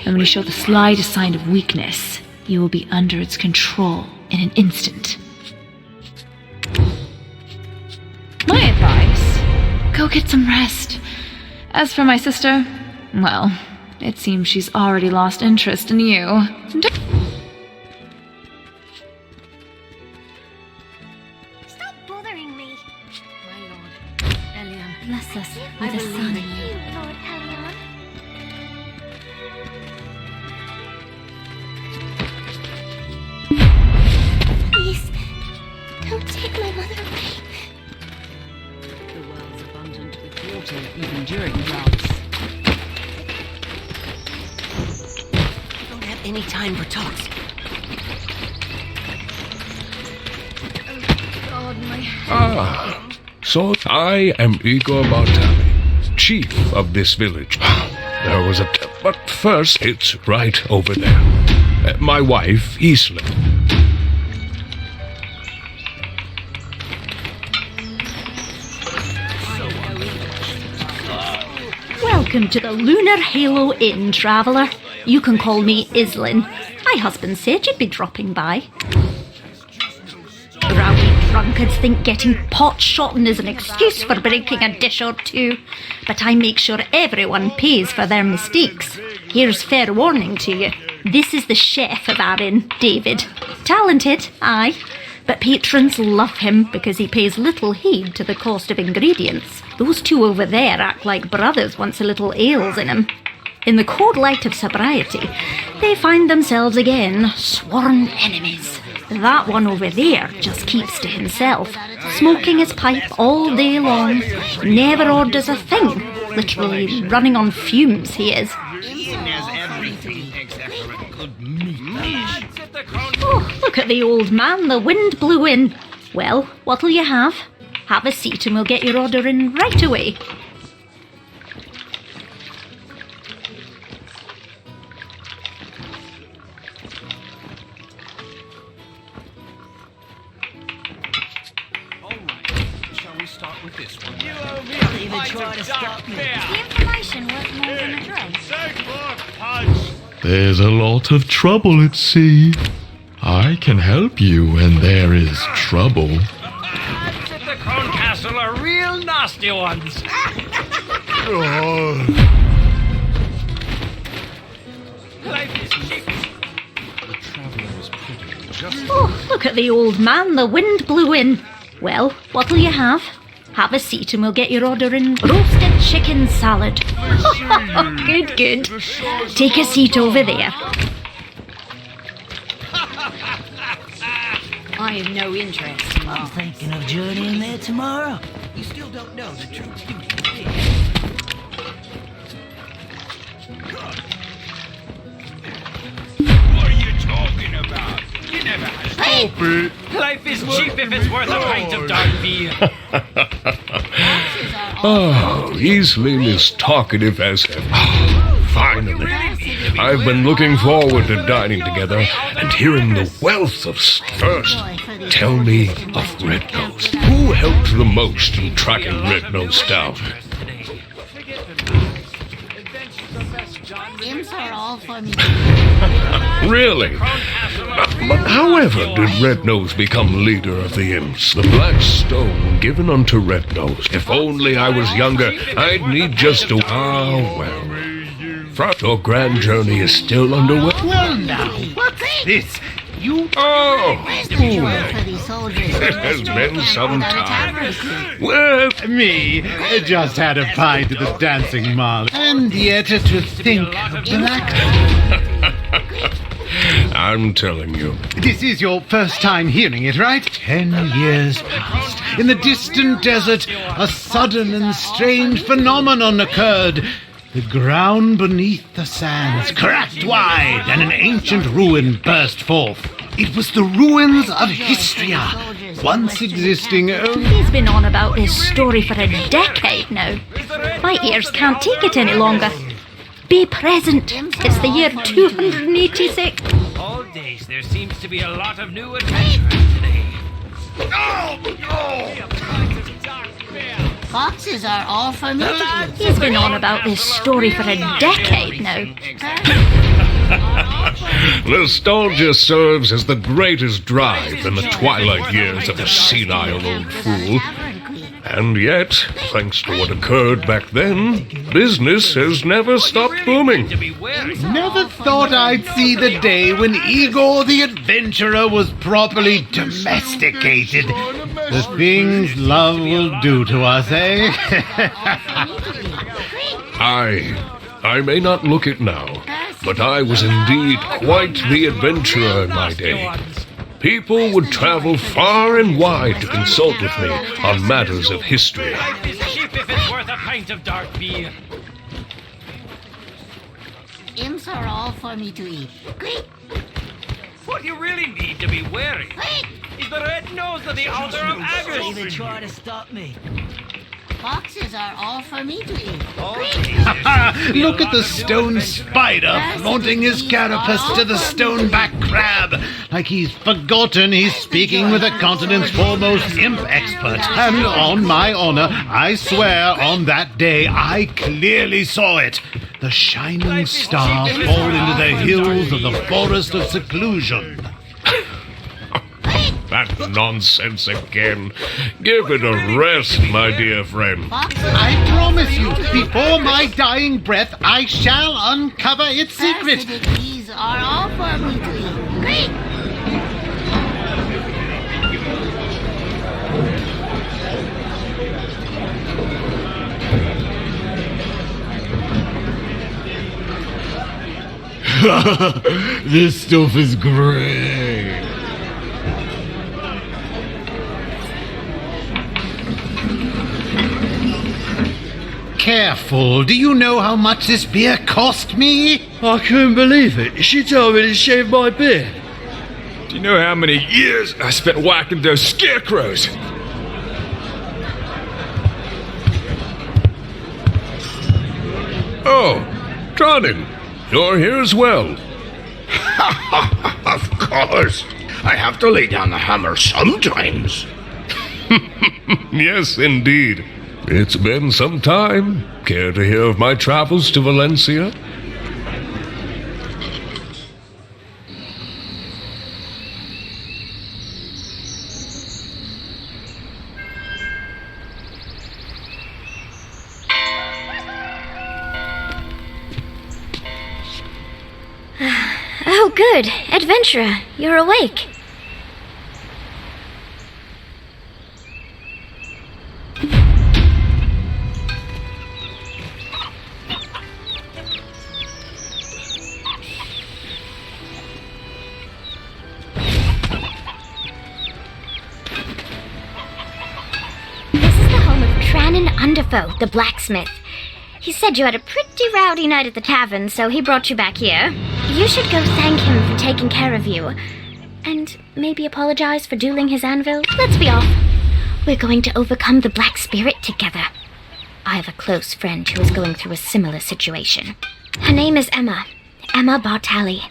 And when you show the slightest sign of weakness, you will be under its control in an instant. My advice, go get some rest. As for my sister, well, it seems she's already lost interest in you. Stop bothering me. my Lord Elion. Bless us I with a believe son. in you. Lord Elion. Please, don't take my mother away. The well's abundant with water even during droughts. I don't have any time for talks. God, my Ah, so I am Igor Bartali, chief of this village. There was a... but first, it's right over there. My wife, Isla. Welcome to the Lunar Halo Inn, traveller. You can call me Islin. My husband said you'd be dropping by. Rowdy drunkards think getting pot-shotting is an excuse for breaking a dish or two, but I make sure everyone pays for their mistakes. Here's fair warning to you. This is the chef of our inn, David. Talented, aye, but patrons love him because he pays little heed to the cost of ingredients. Those two over there act like brothers once a little ale's in 'em. In the cold light of sobriety, they find themselves again sworn enemies. That one over there just keeps to himself, smoking his pipe all day long, never orders a thing, literally running on fumes he is. Oh, look at the old man, the wind blew in. Well, what'll you have? Have a seat and we'll get your order in right away. Shall we start with this one? The information worth more than a drink. There's a lot of trouble at sea. I can help you when there is trouble. Lads at the Crown Castle are real nasty nasty ones. Life is cheap. The traveler was pretty. Just Oh, look at the old man. The wind blew in. Well, what'll you have? Have a seat and we'll get your order in roasted chicken salad. Good, good. Take a seat over there. I have no interest in I'm thinking of journeying there tomorrow. You still don't know the true beauty of What are you talking about? You never had Stop it. Life is cheap if it's worth a pint of dark beer. Oh, Evelyn is talkative as ever. Finally. I've been looking forward to dining together and hearing the wealth of... First, tell me of Red Nose. Who helped the most in tracking Red Nose down? Imps are all for me. Really? But however did Red Nose become leader of the Imps? The black stone given unto Red Nose. If only I was younger, I'd need just to... Ah, well. Your grand journey is still underway. Well now, what's this? You... Oh! It has been some time. Well, me just had a pint of the dancing marl. And yet to think black... I'm telling you. This is your first time hearing it, right? 10 years passed. In the distant desert, a sudden and strange phenomenon occurred. The ground beneath the sands cracked wide, and an ancient ruin burst forth. It was the ruins of Histria, once existing only... He's been on about this story for a decade now. My ears can't take it any longer. Be present. It's the year 286. All days there seems to be a lot of new adventurers today. Foxes are all for me. He's been on about this story for a decade now. Nostalgia serves as the greatest drive in the twilight years of a senile old fool. And yet, thanks to what occurred back then, business has never stopped booming. Never thought I'd see the day when Igor the Adventurer was properly domesticated. The things love will do to us, eh? I may not look it now, but I was indeed quite the adventurer in my day. People would travel far and wide to consult with me on matters of history. Life is cheap if it's worth a pint of dark beer. Imps are all for me to eat. What you really need to be wary is the red nose of the Altar of Agus. Even try to stop me. Foxes are all for me to eat. Look at the stone spider flaunting his carapace to the stone-back crab, like he's forgotten he's speaking with the continent's foremost imp expert. And on my honor, I swear on that day I clearly saw it. The shining star fall into the hills of the forest of seclusion. That nonsense again. Give it a rest, my dear friend. I promise you, before my dying breath, I shall uncover its secret. These are all for me to eat. Great! This stuff is great. Careful, do you know how much this beer cost me? I couldn't believe it. She told me to shave my beard. Do you know how many years I spent whacking those scarecrows? Oh, Tronin, you're here as well. Of course. I have to lay down the hammer sometimes. Yes, indeed. It's been some time. Care to hear of my travels to Valencia? Oh, good. Adventurer, you're awake. Underfoe, the blacksmith. He said you had a pretty rowdy night at the tavern, so he brought you back here. You should go thank him for taking care of you. And maybe apologize for dueling his anvil. Let's be off. We're going to overcome the black spirit together. I have a close friend who is going through a similar situation. Her name is Emma. Emma Bartali.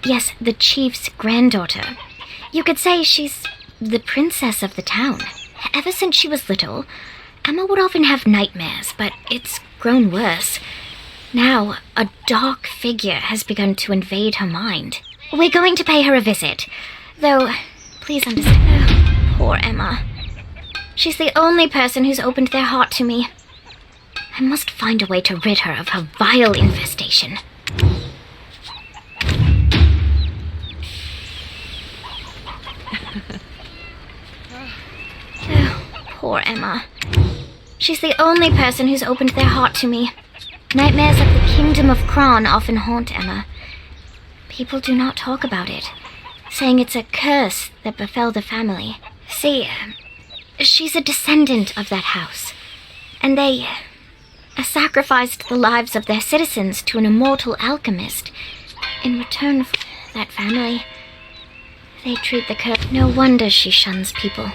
Yes, the chief's granddaughter. You could say she's the princess of the town. Ever since she was little, Emma would often have nightmares, but it's grown worse. Now, a dark figure has begun to invade her mind. We're going to pay her a visit, though, please understand. Oh, poor Emma. She's the only person who's opened their heart to me. I must find a way to rid her of her vile infestation. Oh, poor Emma. She's the only person who's opened their heart to me. Nightmares of the kingdom of Kron often haunt Emma. People do not talk about it, saying it's a curse that befell the family. See, she's a descendant of that house, and they sacrificed the lives of their citizens to an immortal alchemist in return for that family. They treat the curse. No wonder she shuns people.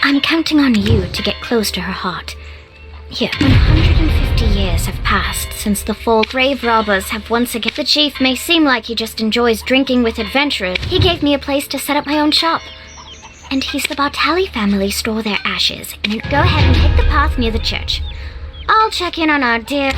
I'm counting on you to get close to her heart. Here, 150 years have passed since the fall. Grave robbers have once again. The chief may seem like he just enjoys drinking with adventurers. He gave me a place to set up my own shop. And he's the Bartali family store their ashes. And go ahead and take the path near the church. I'll check in on our dear...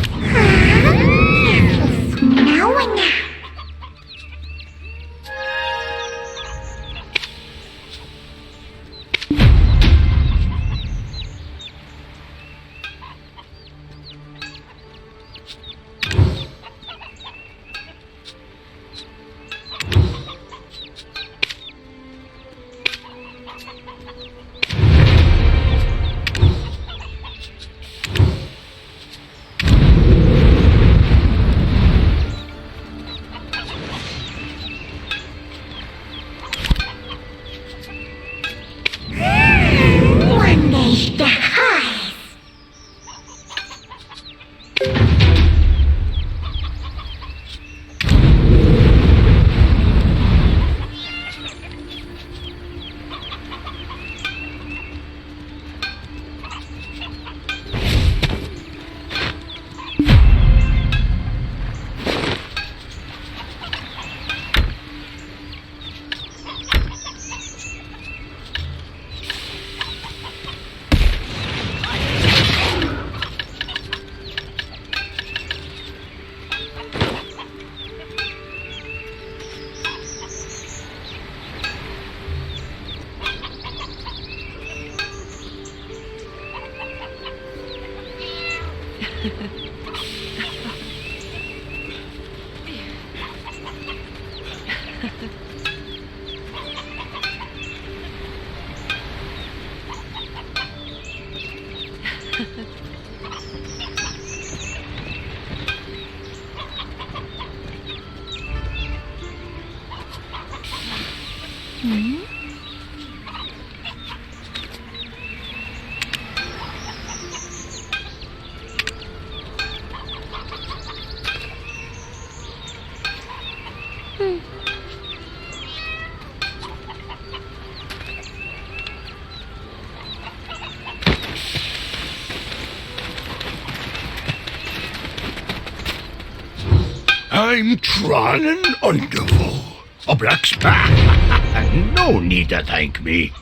I'm Tronin Underfoe, a blacksmith. No need to thank me.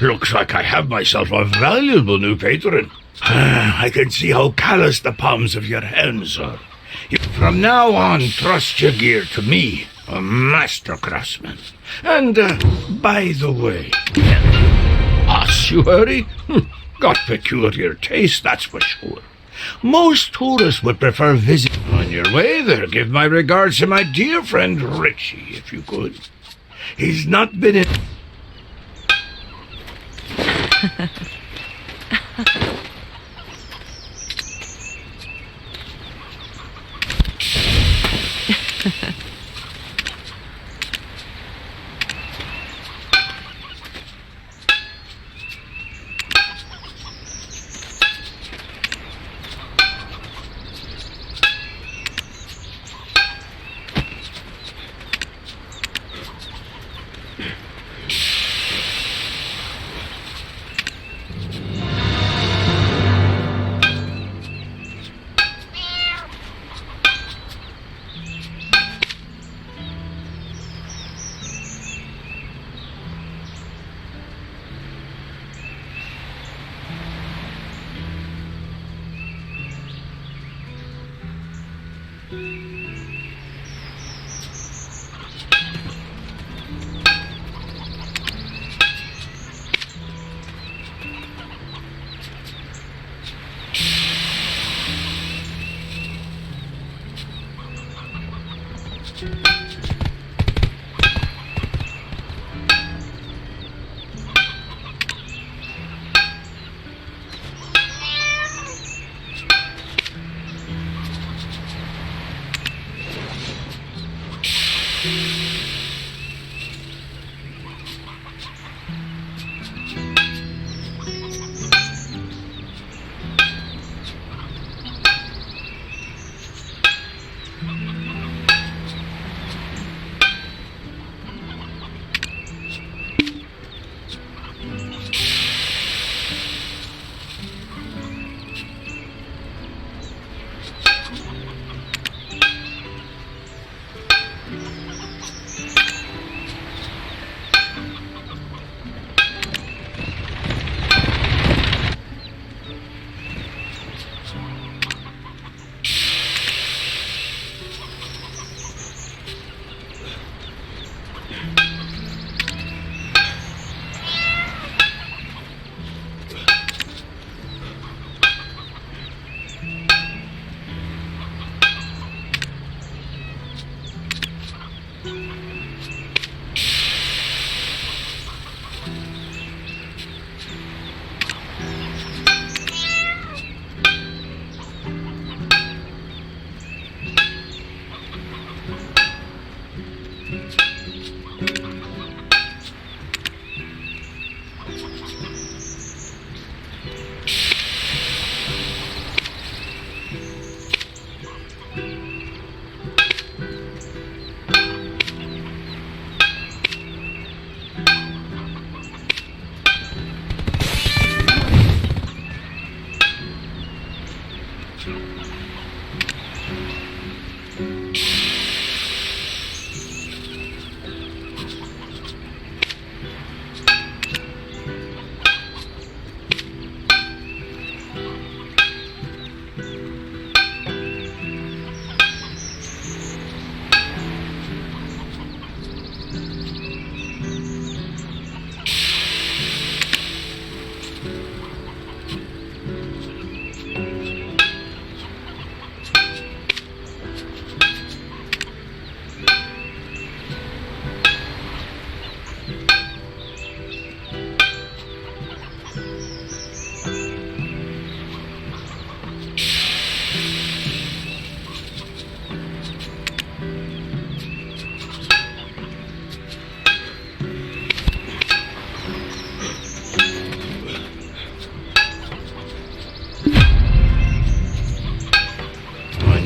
Looks like I have myself a valuable new patron. I can see how callous the palms of your hands are. From now on, trust your gear to me, a master craftsman. And, by the way, ossuary? Got peculiar taste, that's for sure. Most tourists would prefer visiting on your way there, give my regards to my dear friend Richie, if you could. He's not been in...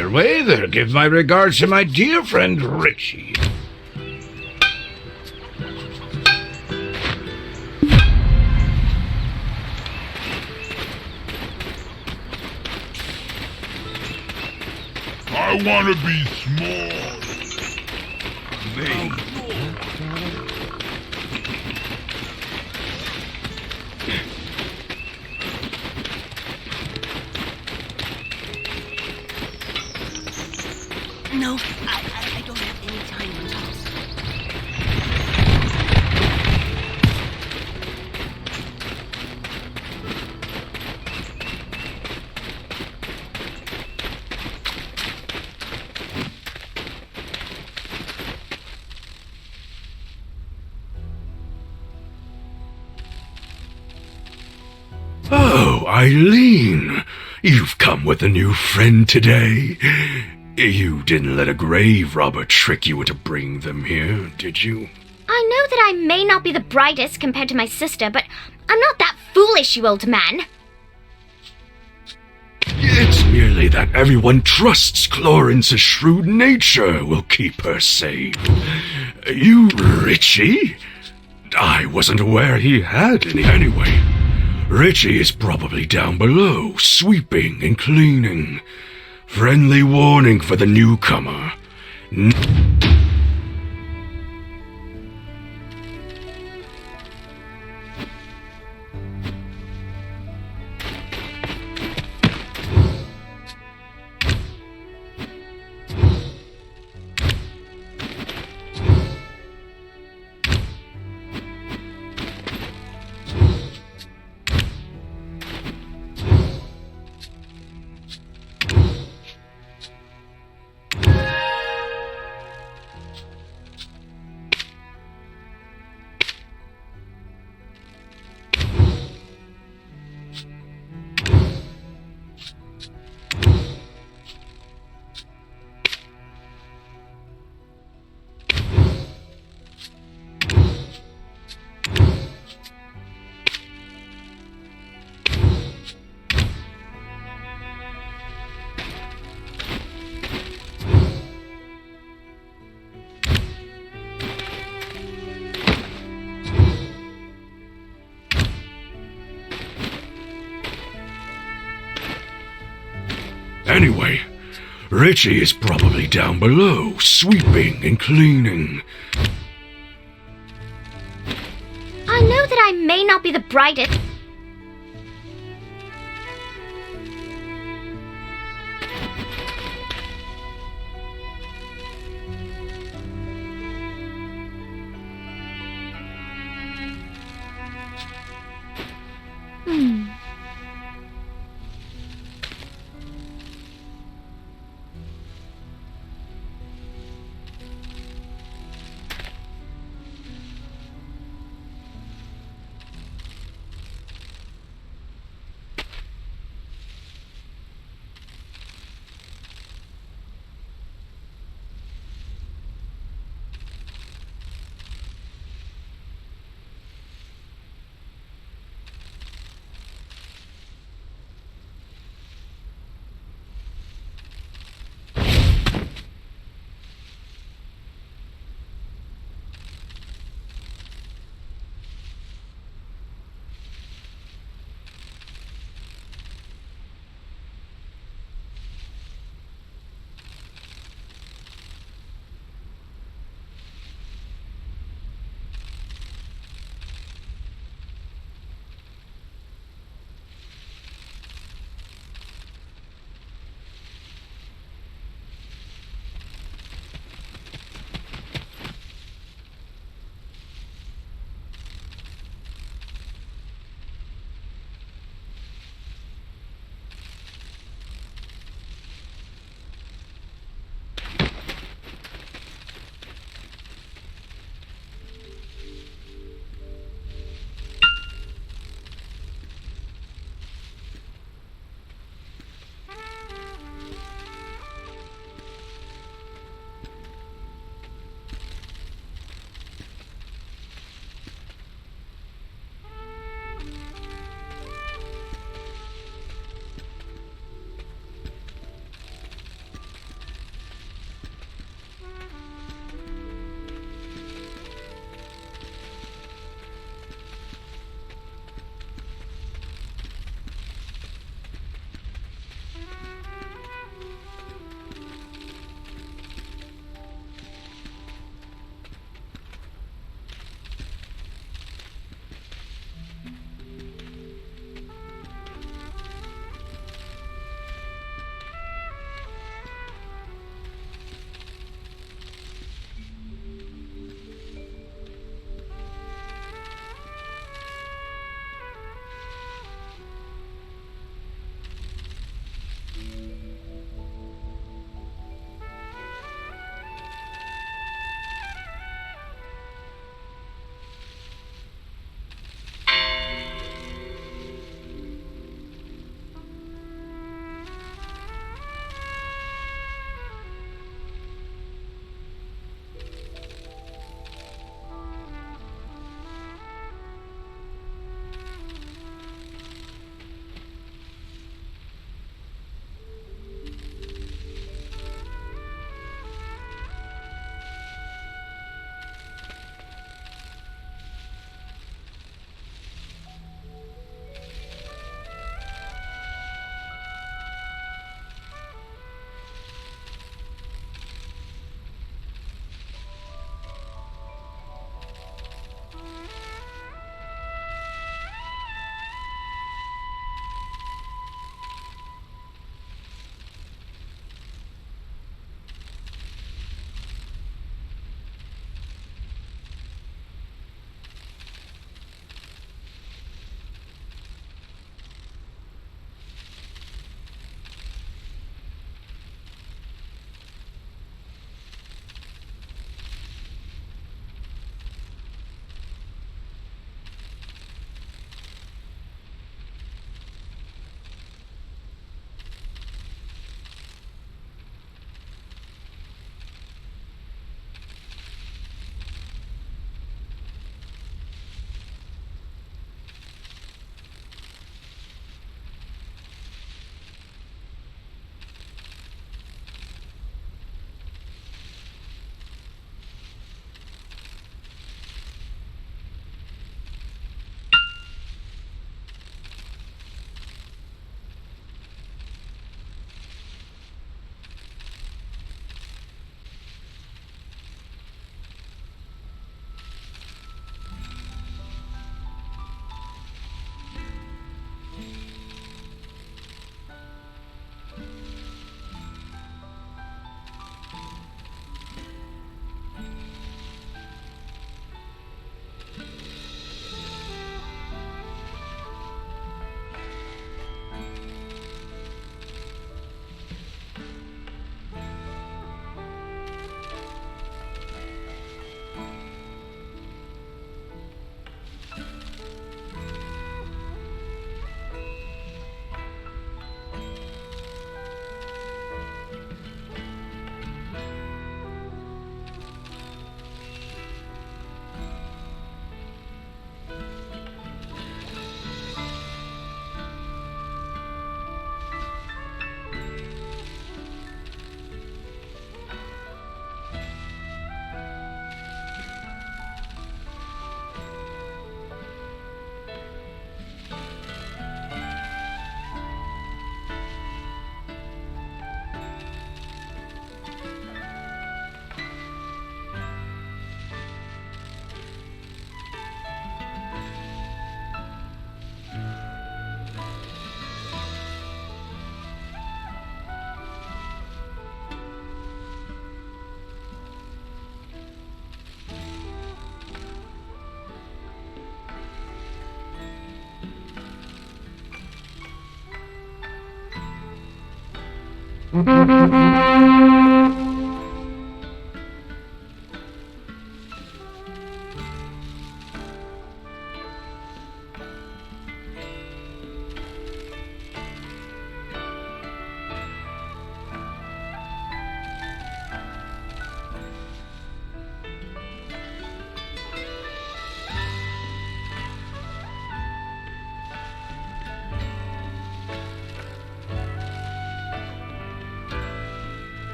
your way there, give my regards to my dear friend Richie. I want to be small. Me. No, I don't have any time to toss. Eileen, you've come with a new friend today. You didn't let a grave robber trick you into bringing them here, did you? I know that I may not be the brightest compared to my sister, but I'm not that foolish, you old man. It's merely that everyone trusts Clorence's shrewd nature will keep her safe. You, Richie? I wasn't aware he had any anyway. Richie is probably down below, sweeping and cleaning. Friendly warning for the newcomer. Anyway, Richie is probably down below, sweeping and cleaning. I know that I may not be the brightest.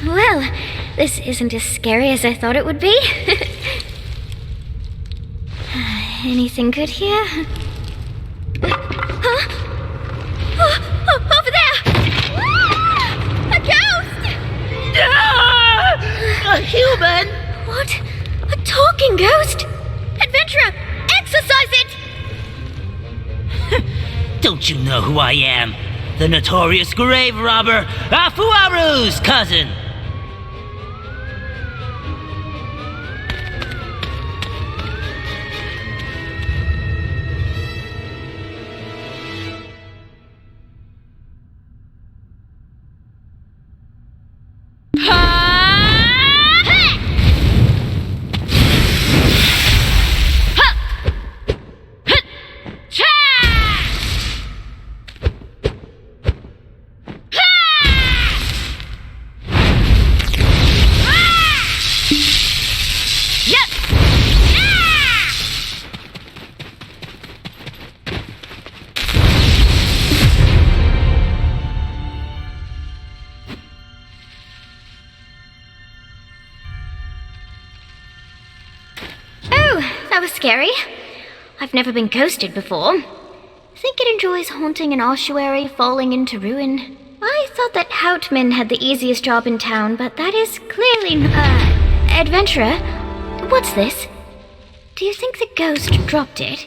Well, this isn't as scary as I thought it would be. Anything good here? Huh? Over there! A ghost! A human? What? A talking ghost? Adventurer, exorcise it! Don't you know who I am? The notorious grave robber, Afuaru's cousin! That was scary. I've never been ghosted before. Think it enjoys haunting an ossuary falling into ruin. I thought that Houtman had the easiest job in town, but that is clearly Adventurer, what's this? Do you think the ghost dropped it?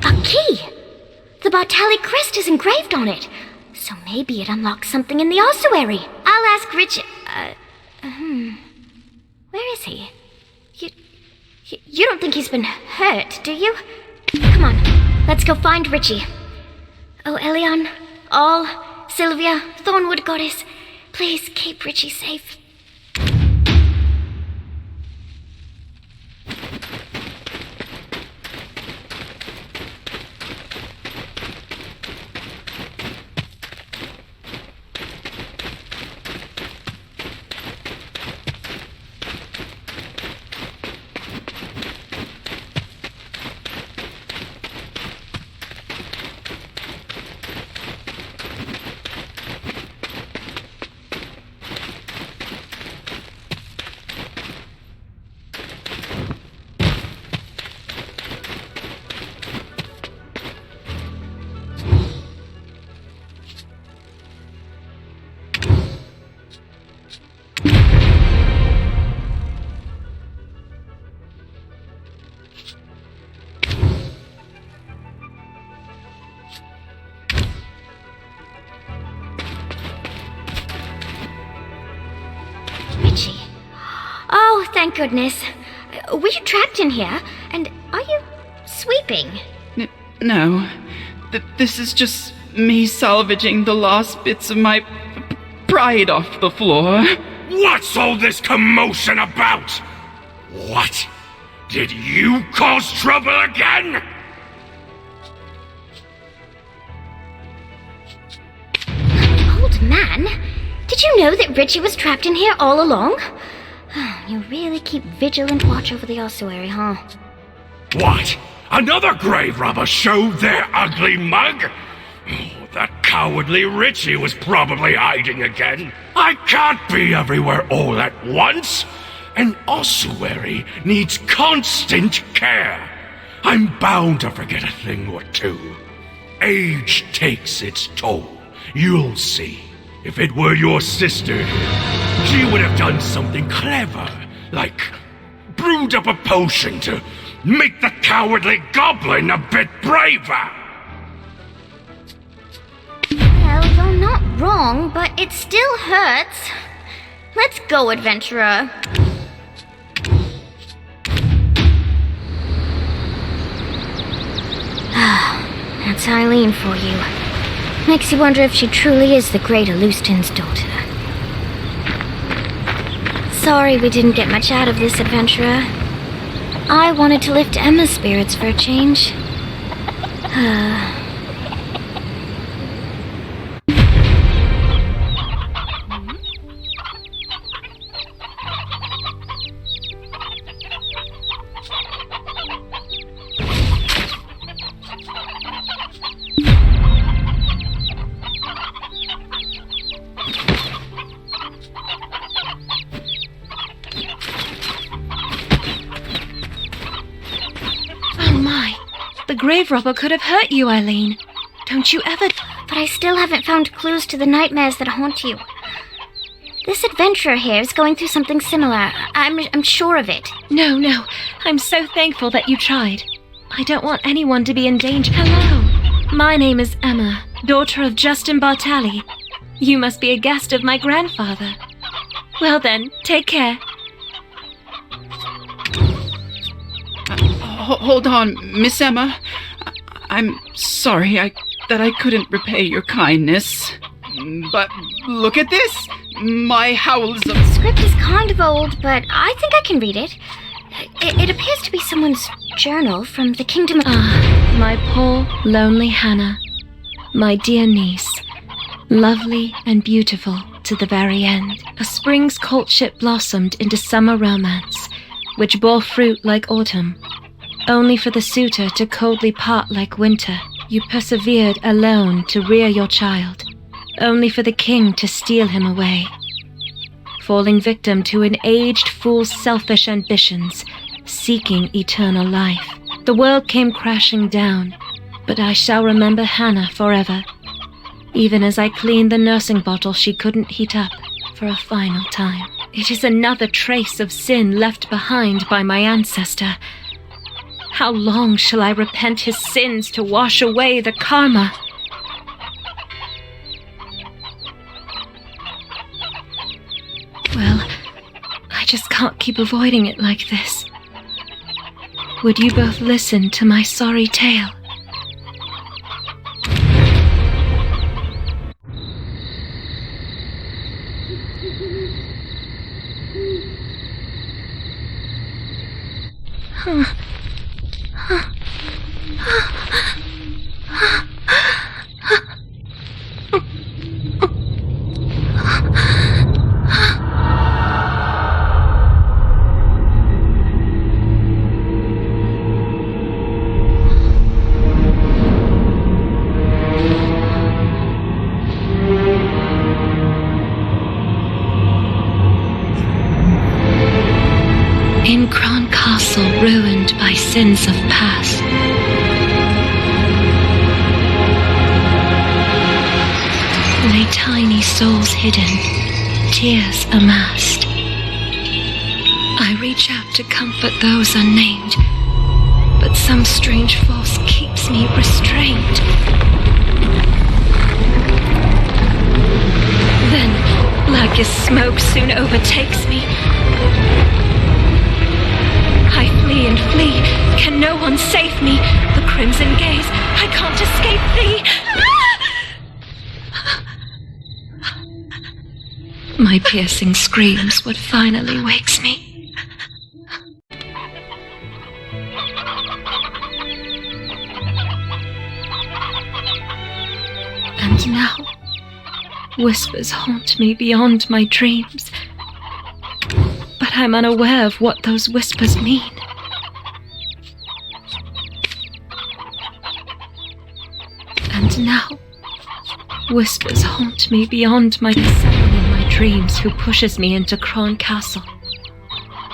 A key! The Bartali crest is engraved on it. So maybe it unlocks something in the ossuary. I'll ask Richard. Where is he? You don't think he's been hurt, do you? Come on, let's go find Richie. Oh, Elion, All, Sylvia, Thornwood Goddess, please keep Richie safe. Richie. Oh, thank goodness. Were you trapped in here? And are you sweeping? No. This is just me salvaging the last bits of my pride off the floor. What's all this commotion about? What? Did you cause trouble again? Old man, did you know that Richie was trapped in here all along? You really keep vigilant watch over the ossuary, huh? What? Another grave robber showed their ugly mug? Oh, that cowardly Richie was probably hiding again. I can't be everywhere all at once. An ossuary needs constant care. I'm bound to forget a thing or two. Age takes its toll. You'll see. If it were your sister, she would have done something clever, like brewed up a potion to make the cowardly goblin a bit braver. Well, you're not wrong, but it still hurts. Let's go, adventurer. That's Eileen for you. Makes you wonder if she truly is the great Alustin's daughter. Sorry we didn't get much out of this, adventurer. I wanted to lift Emma's spirits for a change. The grave robber could have hurt you, Eileen. Don't you ever... But I still haven't found clues to the nightmares that haunt you. This adventurer here is going through something similar. I'm sure of it. No. I'm so thankful that you tried. I don't want anyone to be in danger. Hello. My name is Emma, daughter of Justin Bartali. You must be a guest of my grandfather. Well then, take care. Hold on, Miss Emma. I'm sorry that I couldn't repay your kindness. But look at this! My howls of... The script is kind of old, but I think I can read it. It appears to be someone's journal from the kingdom of... My poor, lonely Hannah. My dear niece. Lovely and beautiful to the very end. A spring's courtship blossomed into summer romance, which bore fruit like autumn. Only for the suitor to coldly part like winter, you persevered alone to rear your child. Only for the king to steal him away. Falling victim to an aged fool's selfish ambitions, seeking eternal life. The world came crashing down, but I shall remember Hannah forever, even as I cleaned the nursing bottle she couldn't heat up for a final time. It is another trace of sin left behind by my ancestor. How long shall I repent his sins to wash away the karma? Well, I just can't keep avoiding it like this. Would you both listen to my sorry tale? In Kron Castle, ruined by sins of past, lay tiny souls hidden, tears amassed. I reach out to comfort those unnamed, but some strange force keeps me restrained. Then, like as smoke soon overtakes me, I flee and flee. Can no one save me? The crimson gaze, I can't escape thee. My piercing screams what finally wakes me. And now, whispers haunt me beyond my dreams. But I'm unaware of what those whispers mean. And now, whispers haunt me beyond my someone in my dreams who pushes me into Kron Castle.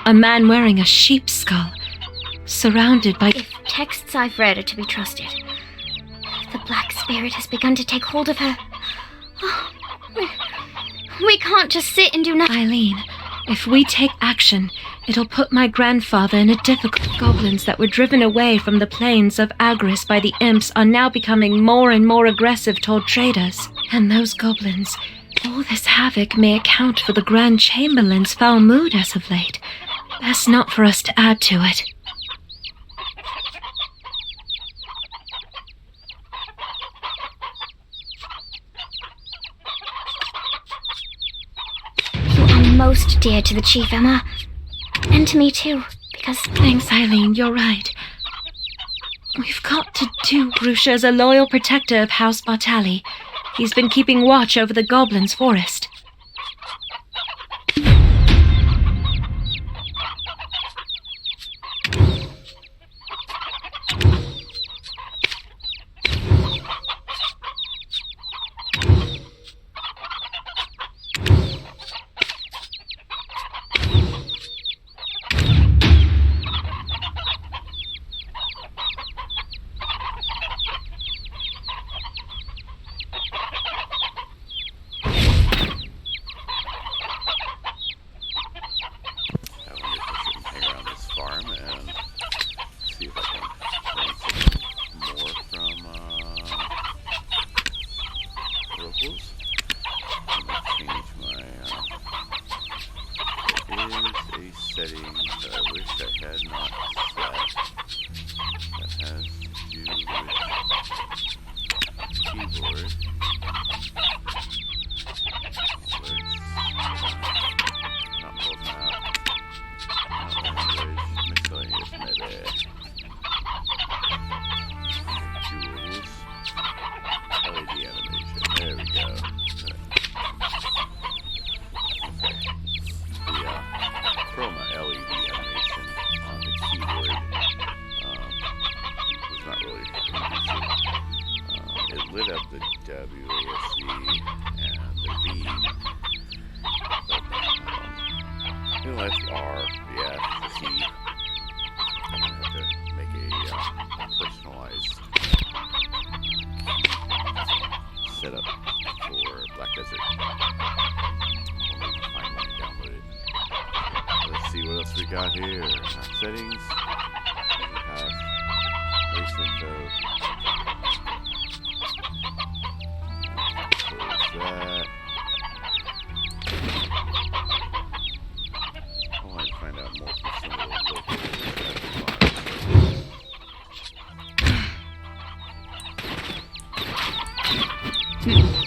A man wearing a sheep's skull, surrounded by... If texts I've read are to be trusted, the Black Spirit has begun to take hold of her. Oh, we can't just sit and do nothing. Eileen, if we take action, it'll put my grandfather in a difficult... Goblins that were driven away from the plains of Agris by the imps are now becoming more and more aggressive toward traders. And those goblins, all this havoc may account for the Grand Chamberlain's foul mood as of late. Best not for us to add to it. You are most dear to the Chief, Emma. And to me too, because... Thanks, Eileen, you're right. We've got to do. Grusha's a loyal protector of House Bartali. He's been keeping watch over the goblins' forest.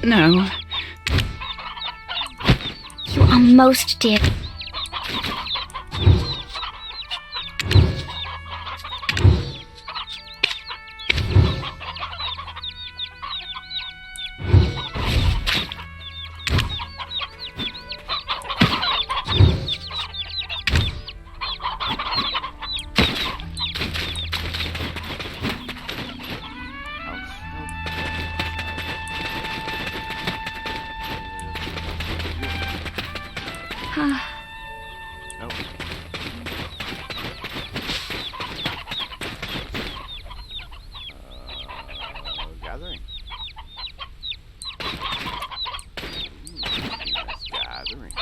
No. You are most dear. Nope. Gathering. Nice gathering.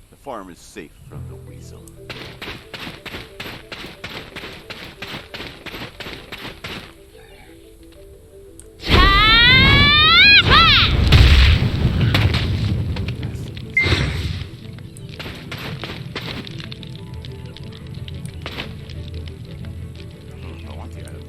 The farm is safe from the weasel. I want the item.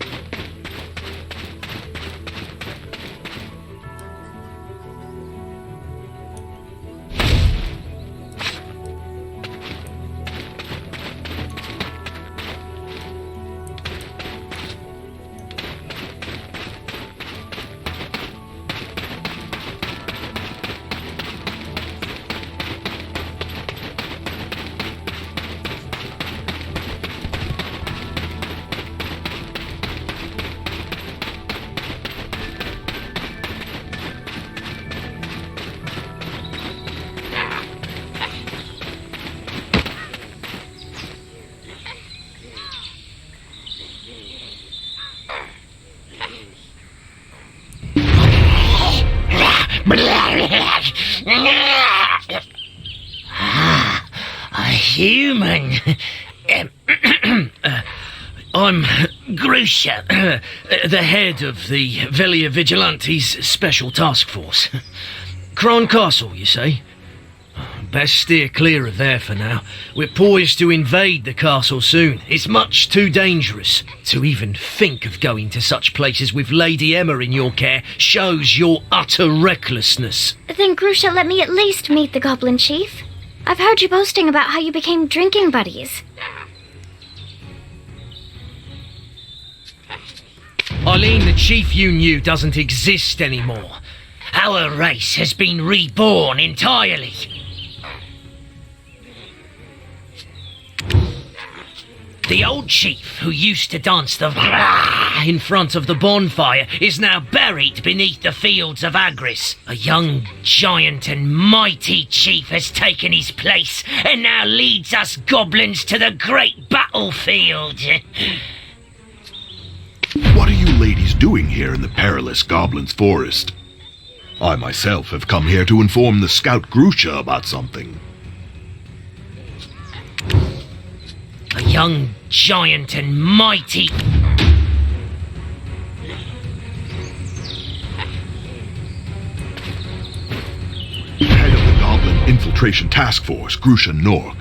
A human. I'm Grusha, the head of the Velia Vigilantes Special Task Force. Kron Castle, you say? Best steer clear of there for now. We're poised to invade the castle soon. It's much too dangerous. To even think of going to such places with Lady Emma in your care shows your utter recklessness. Then, Grusha, let me at least meet the Goblin Chief. I've heard you boasting about how you became drinking buddies. Eileen, the chief you knew doesn't exist anymore. Our race has been reborn entirely. The old chief who used to dance the In front of the bonfire is now buried beneath the fields of Agris. A young giant and mighty chief has taken his place and now leads us goblins to the great battlefield. What are you ladies doing here in the perilous Goblin's Forest? I myself have come here to inform the scout Grusha about something. A young giant and mighty... Head of the Goblin Infiltration Task Force, Grusha Norg.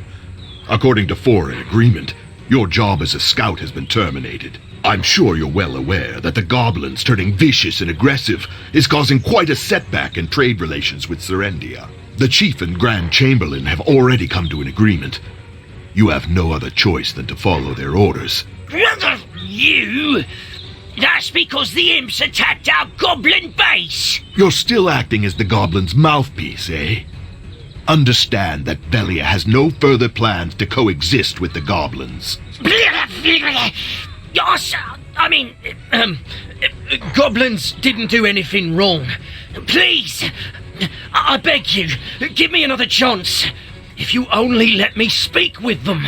According to foreign agreement, your job as a scout has been terminated. I'm sure you're well aware that the goblins turning vicious and aggressive is causing quite a setback in trade relations with Serendia. The Chief and Grand Chamberlain have already come to an agreement. You have no other choice than to follow their orders. You? That's because the imps attacked our goblin base! You're still acting as the goblins' mouthpiece, eh? Understand that Velia has no further plans to coexist with the goblins. Goblins didn't do anything wrong. Please! I beg you, give me another chance. If you only let me speak with them.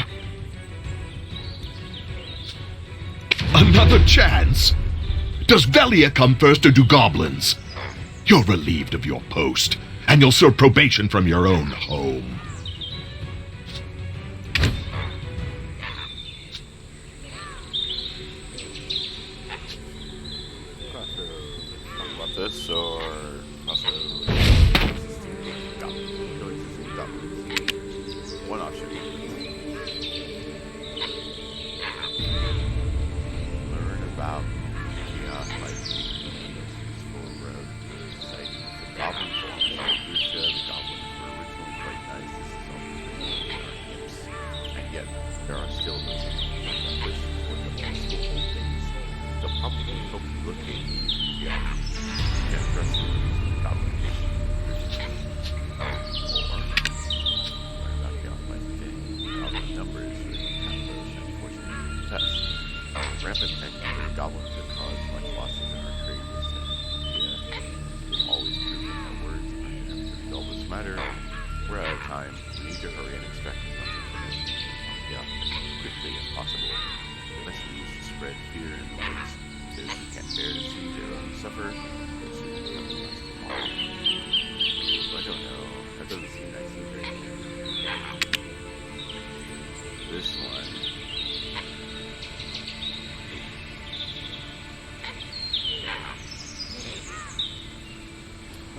Another chance? Does Velia come first or do goblins? You're relieved of your post, and you'll serve probation from your own home. Want this or Also, coexisting goblins. One option. Learn about chaos by taking the most useful road to the site. The goblin form of Lucia, the goblins were originally quite nice. This is all imps. And yet, there are still those who wish for the most useful things. They'll probably help you locate get dressed in the goblin nation. Or learn about chaos by fitting goblin numbers with unfortunate test. Rampant activity goblins have caused much losses in our trade with They've always proven that words aren't enough to resolve this matter. We're out of time. We need to hurry and extract as much information as quickly as possible. Unless we use to spread fear in the woods. Those who can't bear to see their own suffer, they should become less tomorrow. I don't know. That doesn't seem nice either. This one.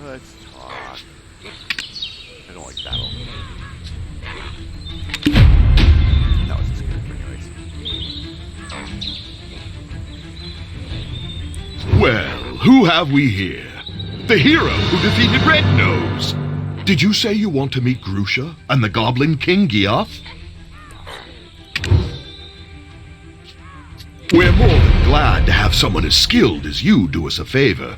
Let's talk. I don't like battle. That was just good anyways. Well, who have we here? The hero who defeated Red Nose! Did you say you want to meet Grusha and the Goblin King Giath? We're more than glad to have someone as skilled as you do us a favor.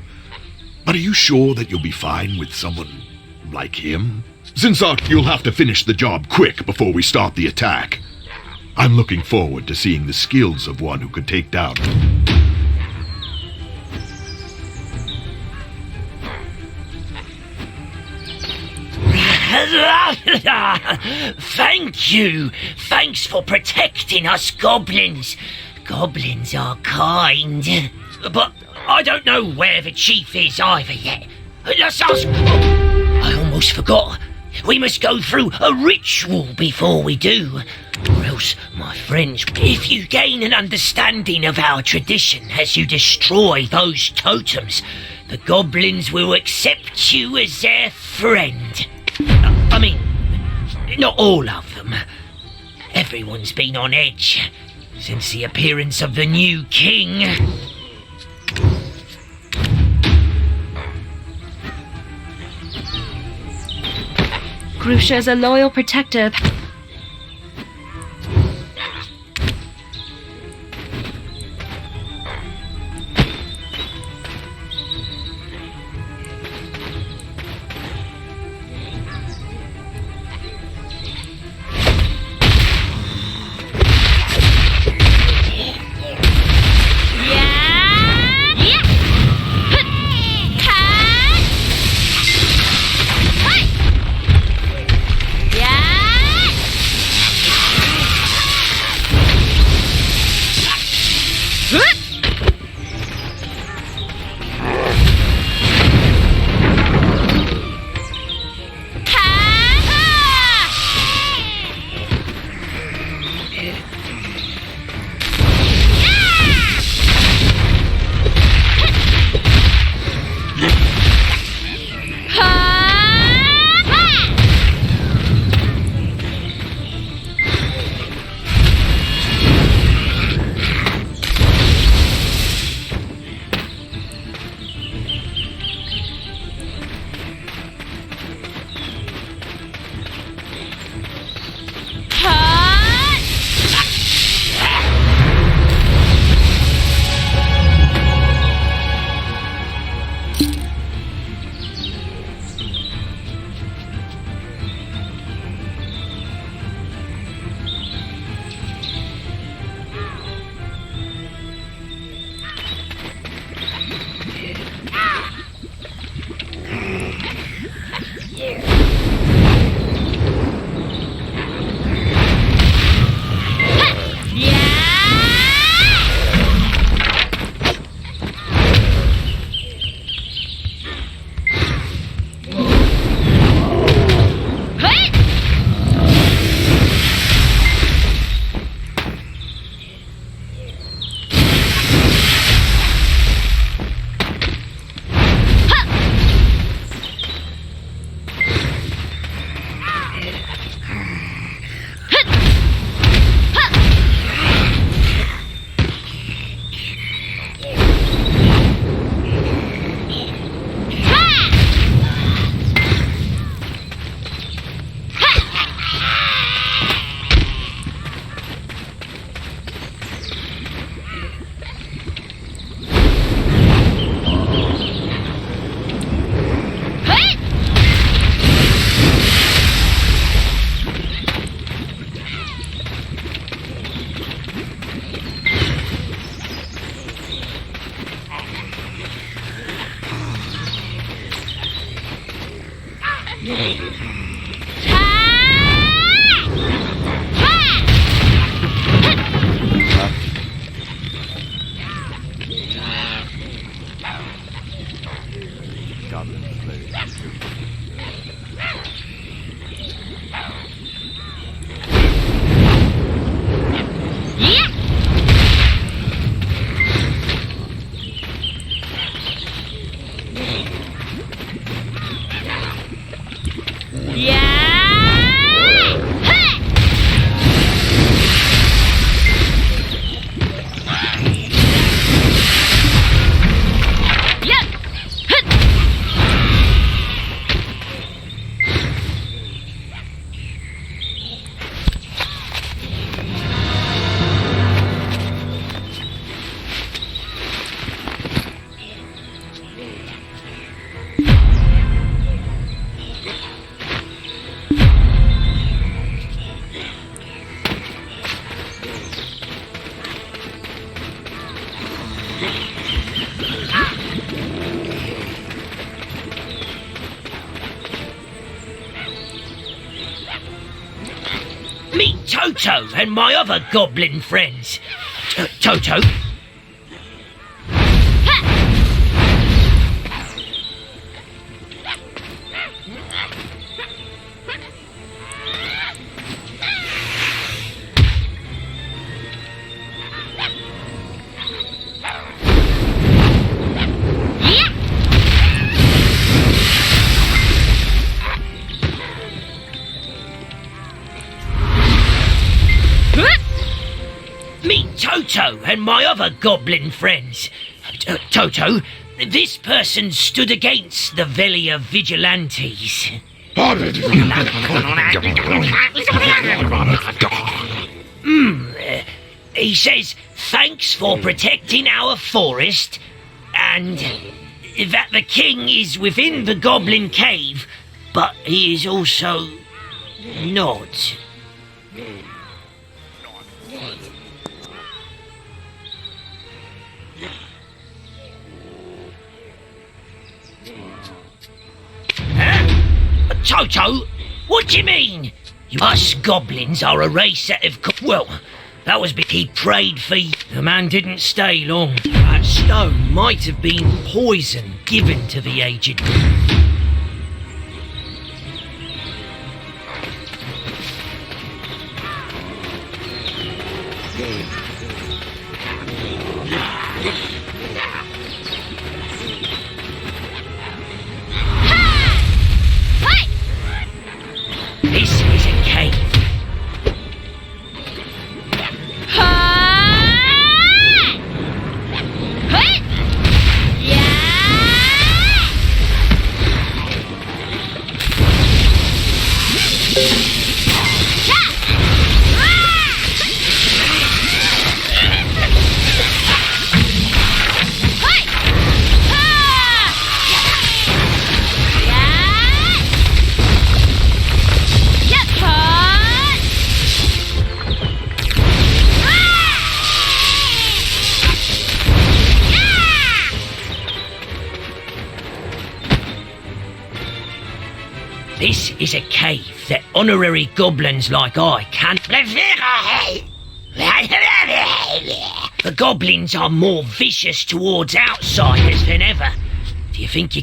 But are you sure that you'll be fine with someone like him? Since you'll have to finish the job quick before we start the attack. I'm looking forward to seeing the skills of one who could take down. Thank you. Thanks for protecting us goblins. Goblins are kind. But I don't know where the chief is either yet. Let's ask... I almost forgot. We must go through a ritual before we do. Or else, my friends, if you gain an understanding of our tradition as you destroy those totems, the goblins will accept you as their friend. I mean, not all of them. Everyone's been on edge since the appearance of the new king. Grusha is a loyal protector. Yeah! Goblin Slayer. Meet Toto and my other goblin friends. Toto? Meet Toto and my other goblin friends. Toto, this person stood against the Velia vigilantes. He says thanks for protecting our forest, and that the king is within the goblin cave, but he is also not. Toto, what do you mean? Us goblins are a race that have... Well, that was because he prayed for you. The man didn't stay long. That stone might have been poison given to the aged. This is a cave. This is a cave that honorary goblins like I can't... The goblins are more vicious towards outsiders than ever. Do you think you...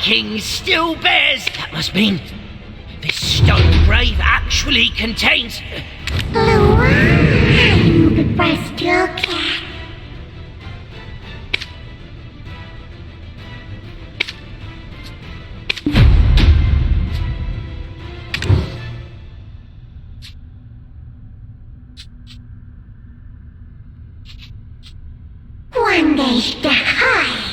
king still bears. That must mean this stone grave actually contains... Luan, first look at. One day's the high.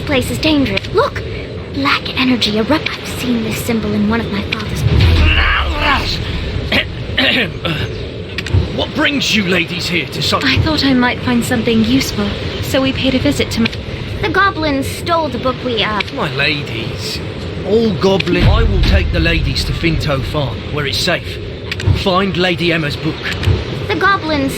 place is dangerous. Look! Black energy erupt. I've seen this symbol in one of my father's books. What brings you ladies here to such... I thought I might find something useful, so we paid a visit to my... The goblins stole the book we, My ladies. All goblin... I will take the ladies to Finto Farm, where it's safe. Find Lady Emma's book. The goblins...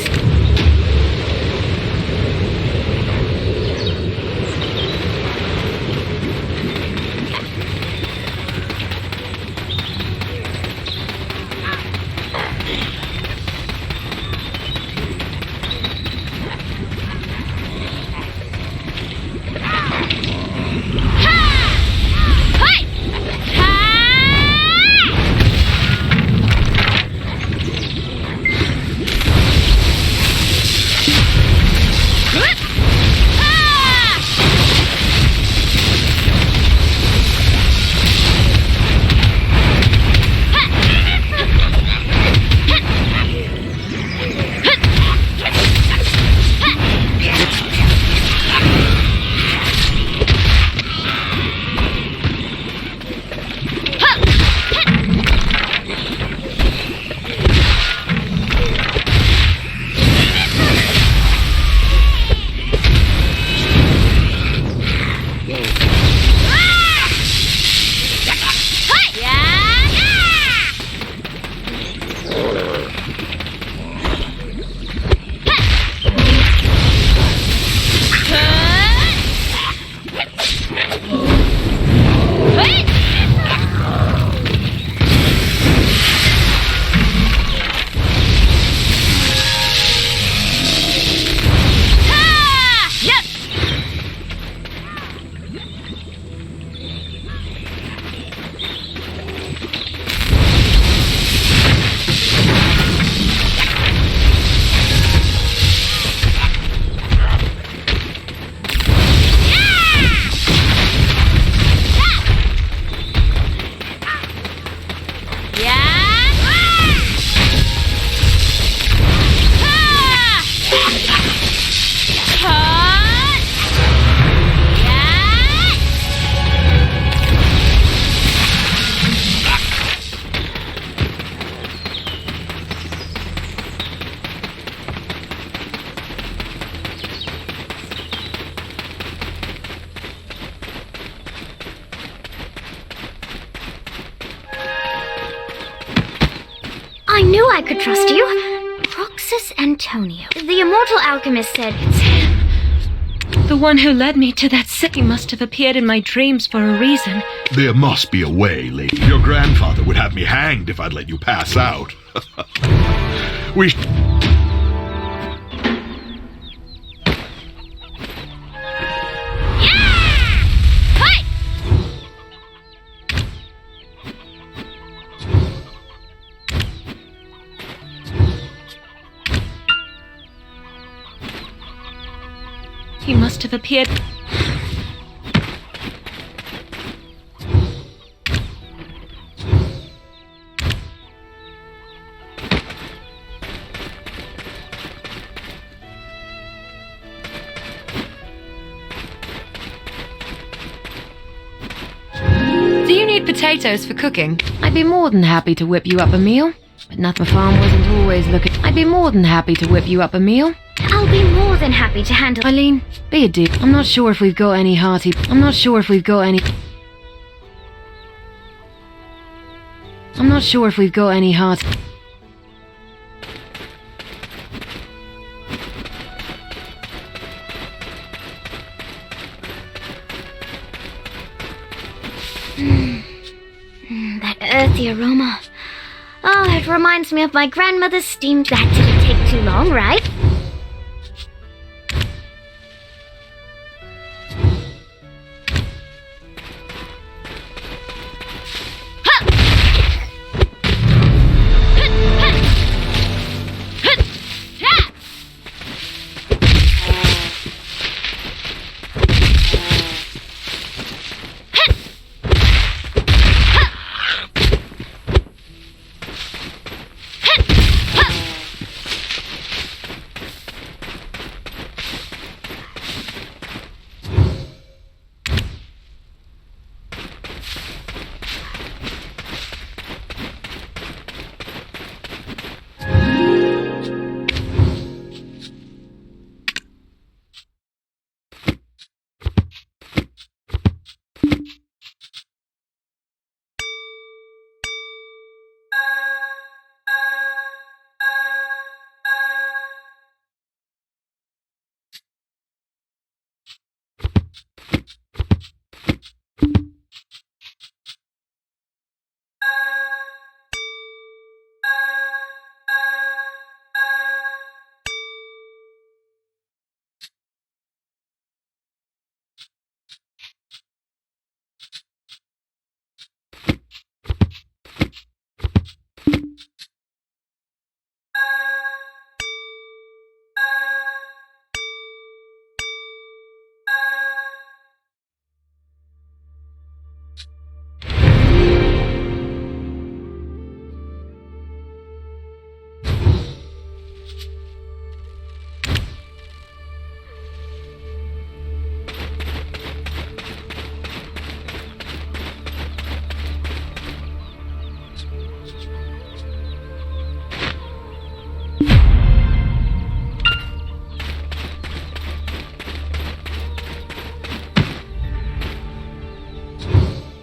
I knew I could trust you. Roxas Antonio. The immortal alchemist said it's him. The one who led me to that city must have appeared in my dreams for a reason. There must be a way, lady. Your grandfather would have me hanged if I'd let you pass out. We... He must have appeared... Do you need potatoes for cooking? I'd be more than happy to whip you up a meal. But not the farm wasn't always looking... I'd be more than happy to whip you up a meal. I'll be more than happy to handle... Eileen, be a dear. I'm not sure if we've got any hearty... I'm not sure if we've got any... I'm not sure if we've got any heart... That earthy aroma. Oh, it reminds me of my grandmother's steamed... That didn't take too long, right?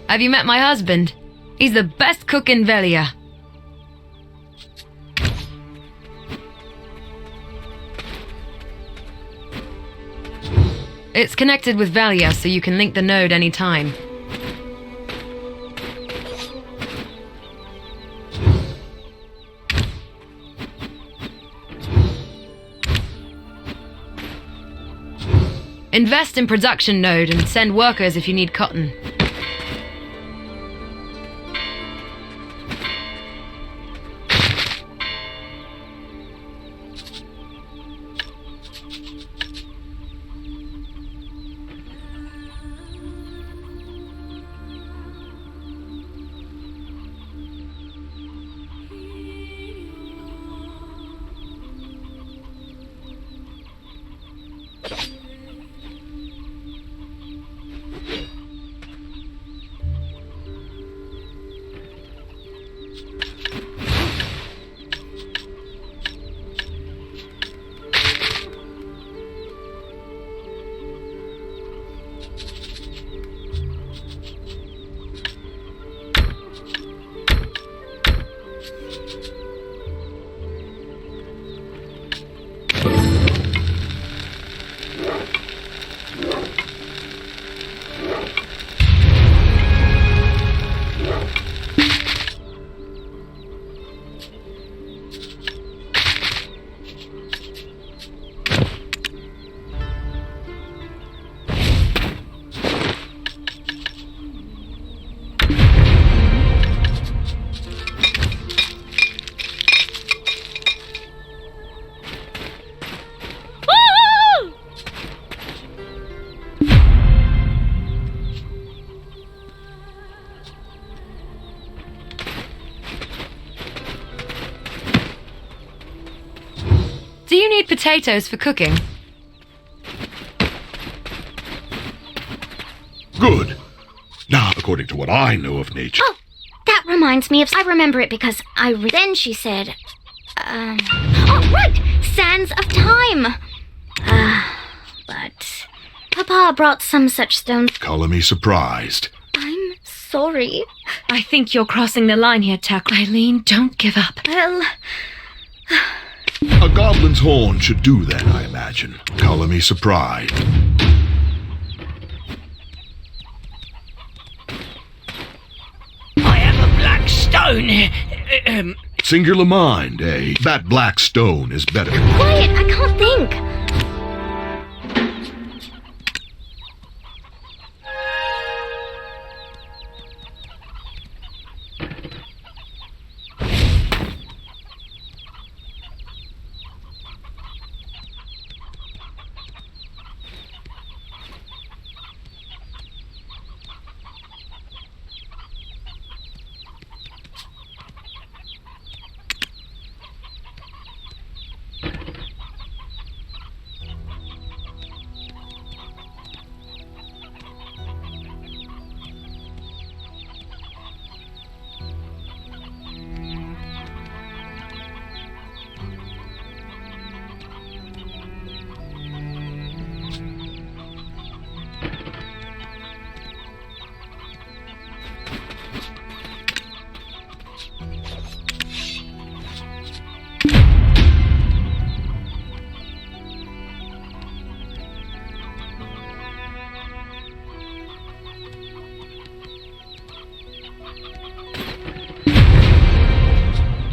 Have you met my husband? He's the best cook in Velia. It's connected with Velia, so you can link the node anytime. Invest in production node and send workers if you need cotton. Do you need potatoes for cooking? Good. Now, according to what I know of nature... Oh, that reminds me of... I remember it because then she said... Oh, right! Sands of Time! But... Papa brought some such stones... Color me surprised. I'm sorry. I think you're crossing the line here, Tuck. Eileen, don't give up. Well... A goblin's horn should do that, I imagine. Color me surprised. I have a black stone. Singular mind, eh? That black stone is better. Quiet, I can't think.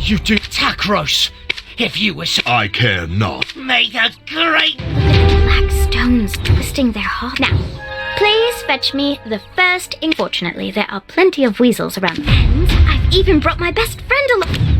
You do Takros. If you were so... I care not. May the great... Black stones twisting their heart. Now, please fetch me the first... Unfortunately, there are plenty of weasels around. And I've even brought my best friend along.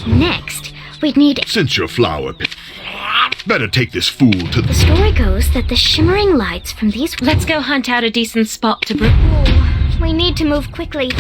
Next, we'd need... Since you're flower pit, better take this fool to The story goes that the shimmering lights from these... Let's go hunt out a decent spot to brew. Oh, we need to move quickly.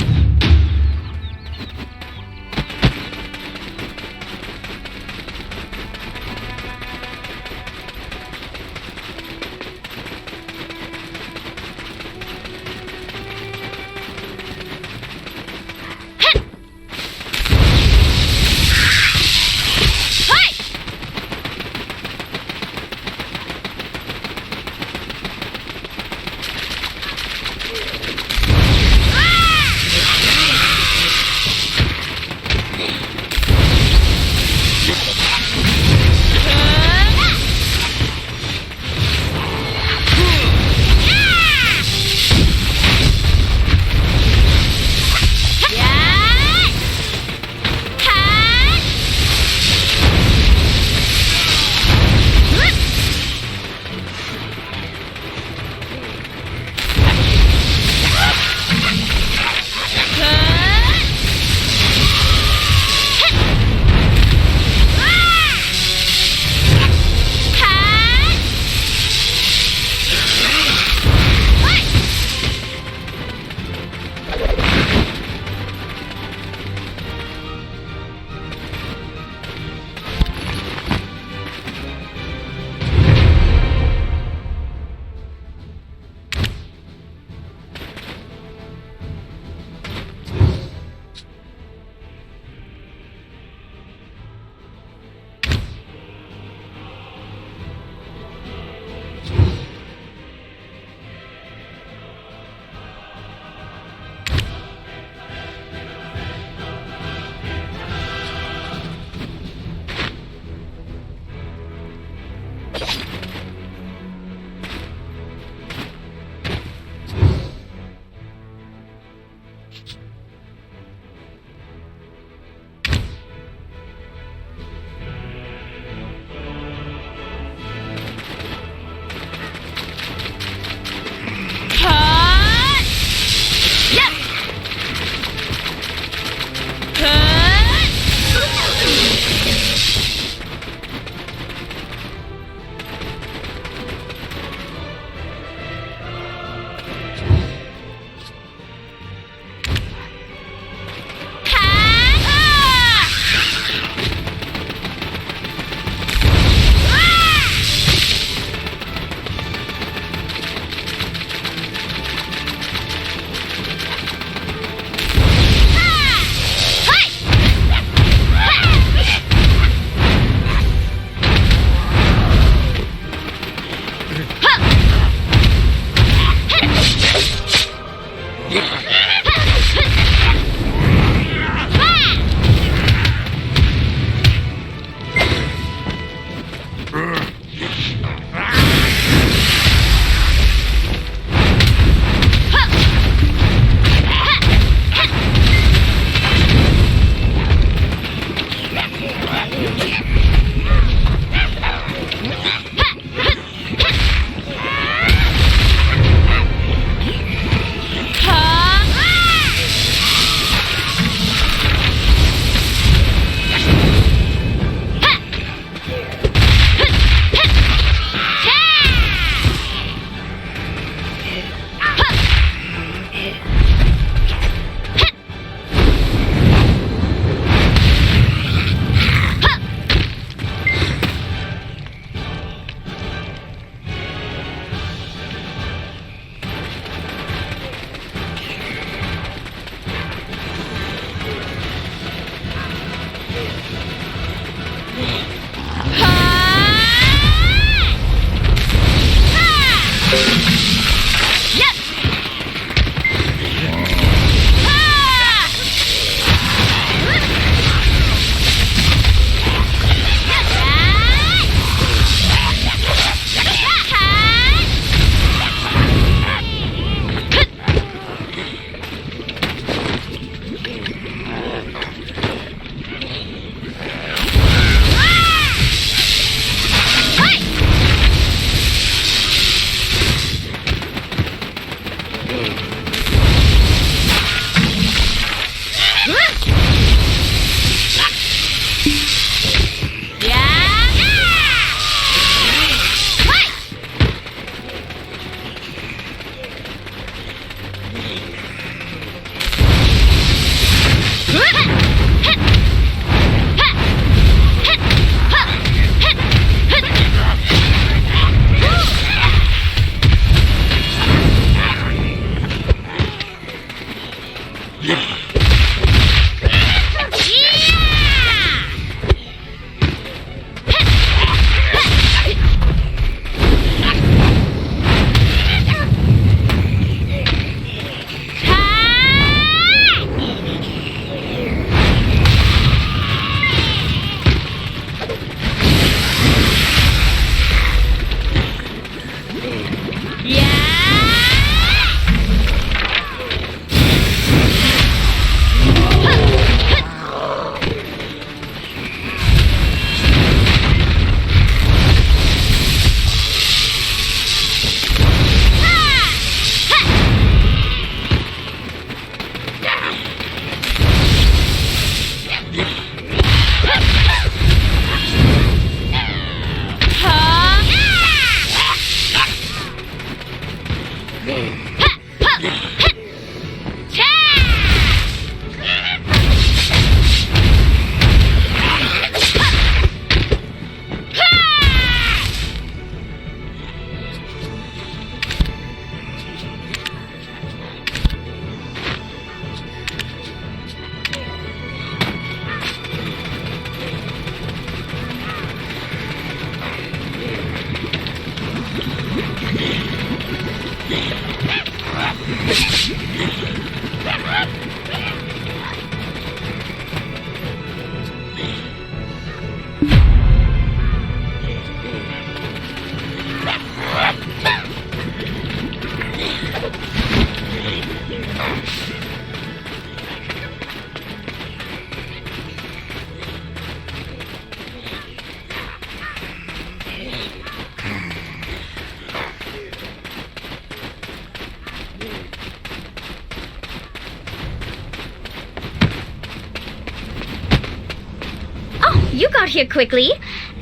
You got here quickly.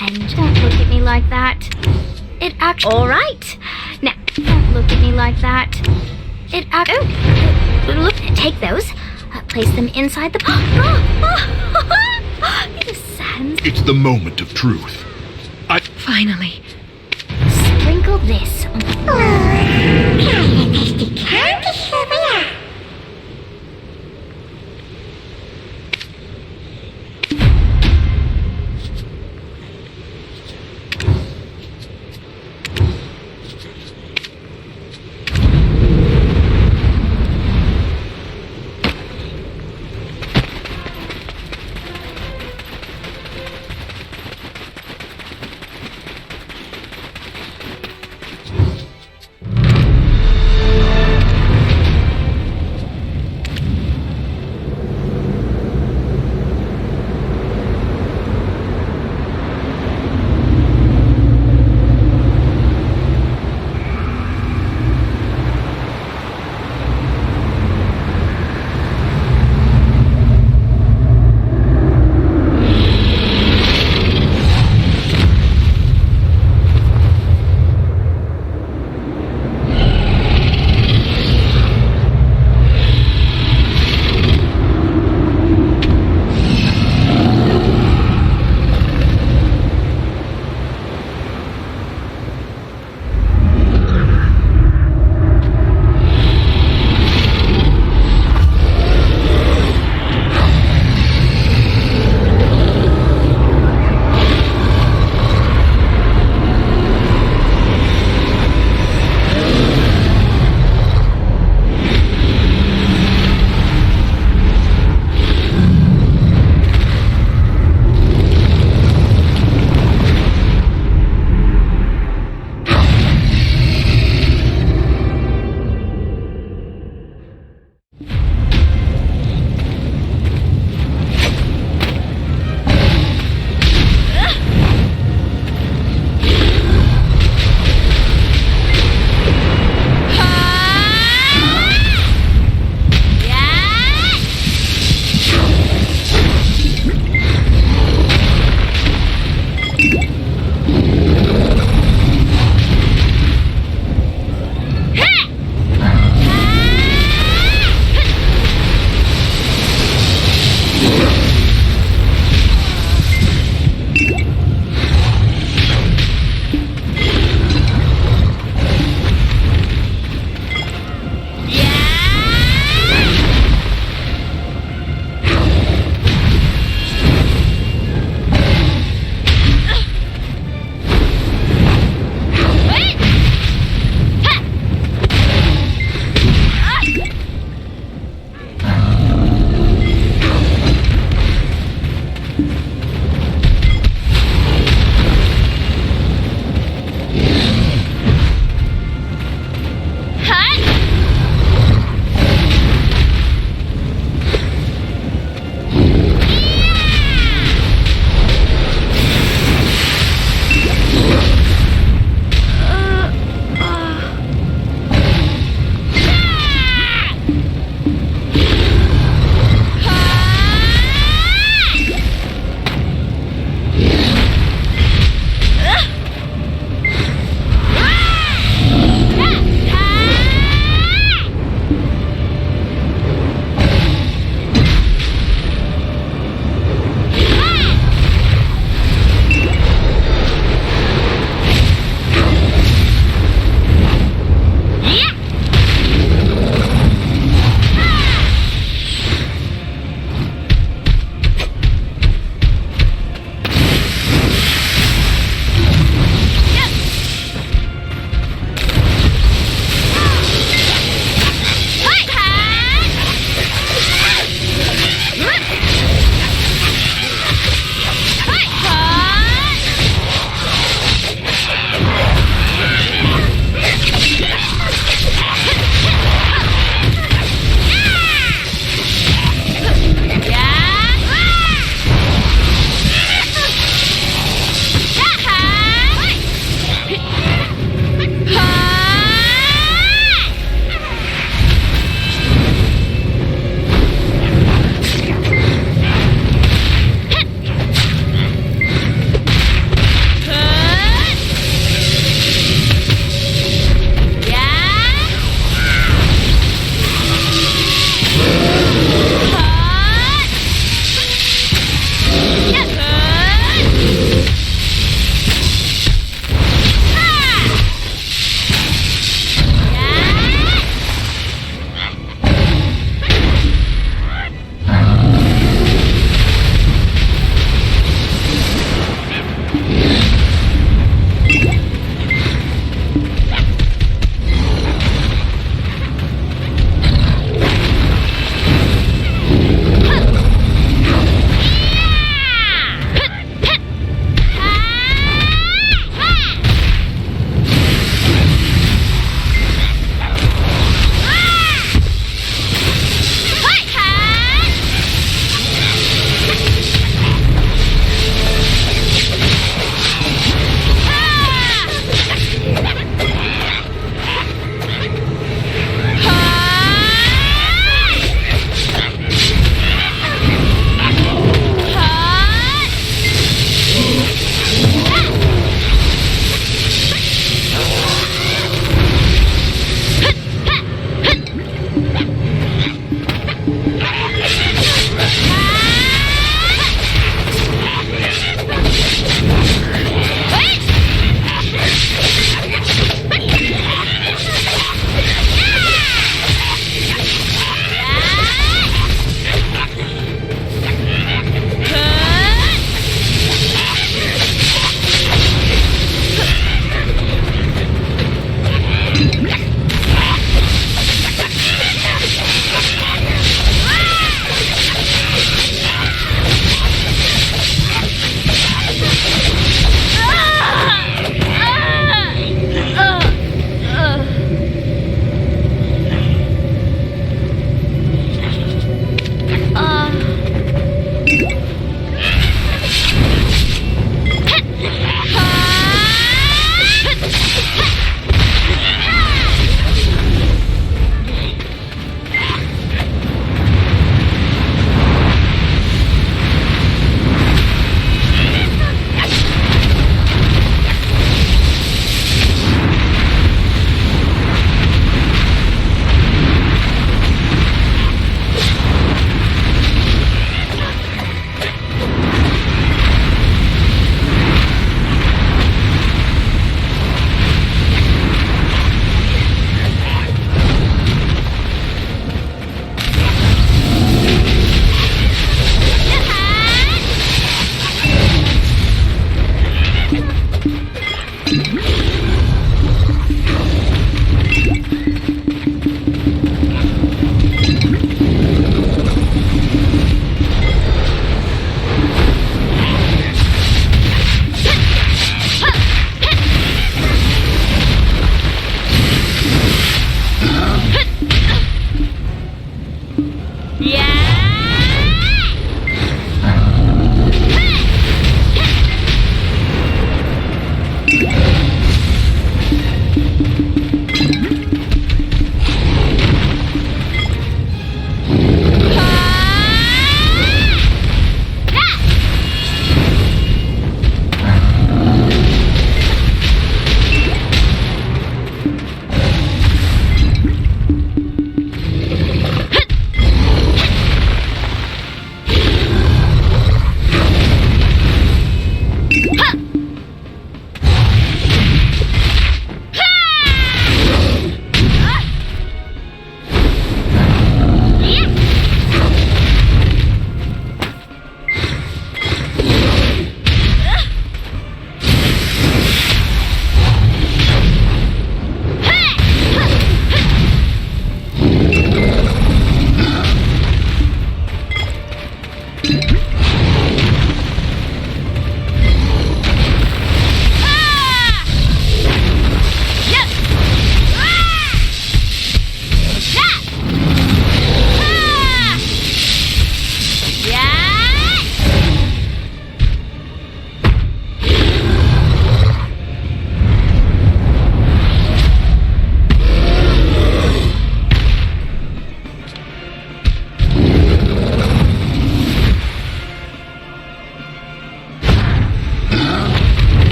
And don't look at me like that. It actually... All right. Now, don't look at me like that. It actually... Oh, look, take those. Place them inside the... You sans... It's the moment of truth. Finally. Sprinkle this on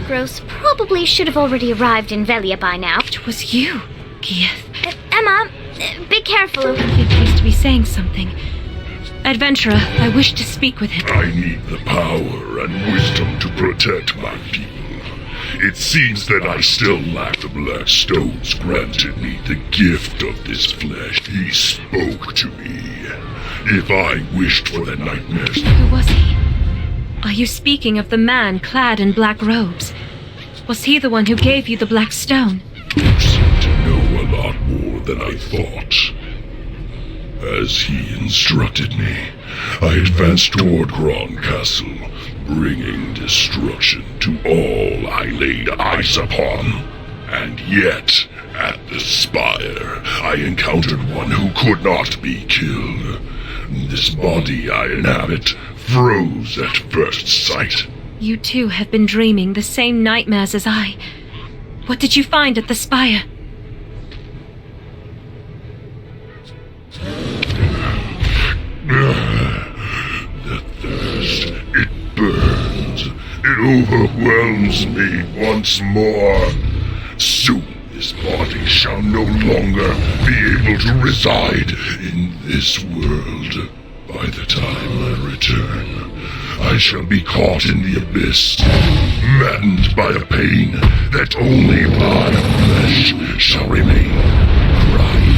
Gross probably should have already arrived in Velia by now. It was you, Gieth. Emma, be careful. He appears to be saying something. Adventurer, I wish to speak with him. I need the power and wisdom to protect my people. It seems that I still lack the black stones granted me the gift of this flesh. He spoke to me. If I wished for the nightmares... Who was he? Are you speaking of the man clad in black robes? Was he the one who gave you the black stone? You seem to know a lot more than I thought. As he instructed me, I advanced toward Grand Castle, bringing destruction to all I laid eyes upon. And yet, at the spire, I encountered one who could not be killed. This body I inhabit froze at first sight. You too have been dreaming the same nightmares as I. What did you find at the spire? The thirst, it burns. It overwhelms me once more. Soon this body shall no longer be able to reside in this world. By the time I return, I shall be caught in the abyss, maddened by a pain that only blood and flesh shall remain. Crying.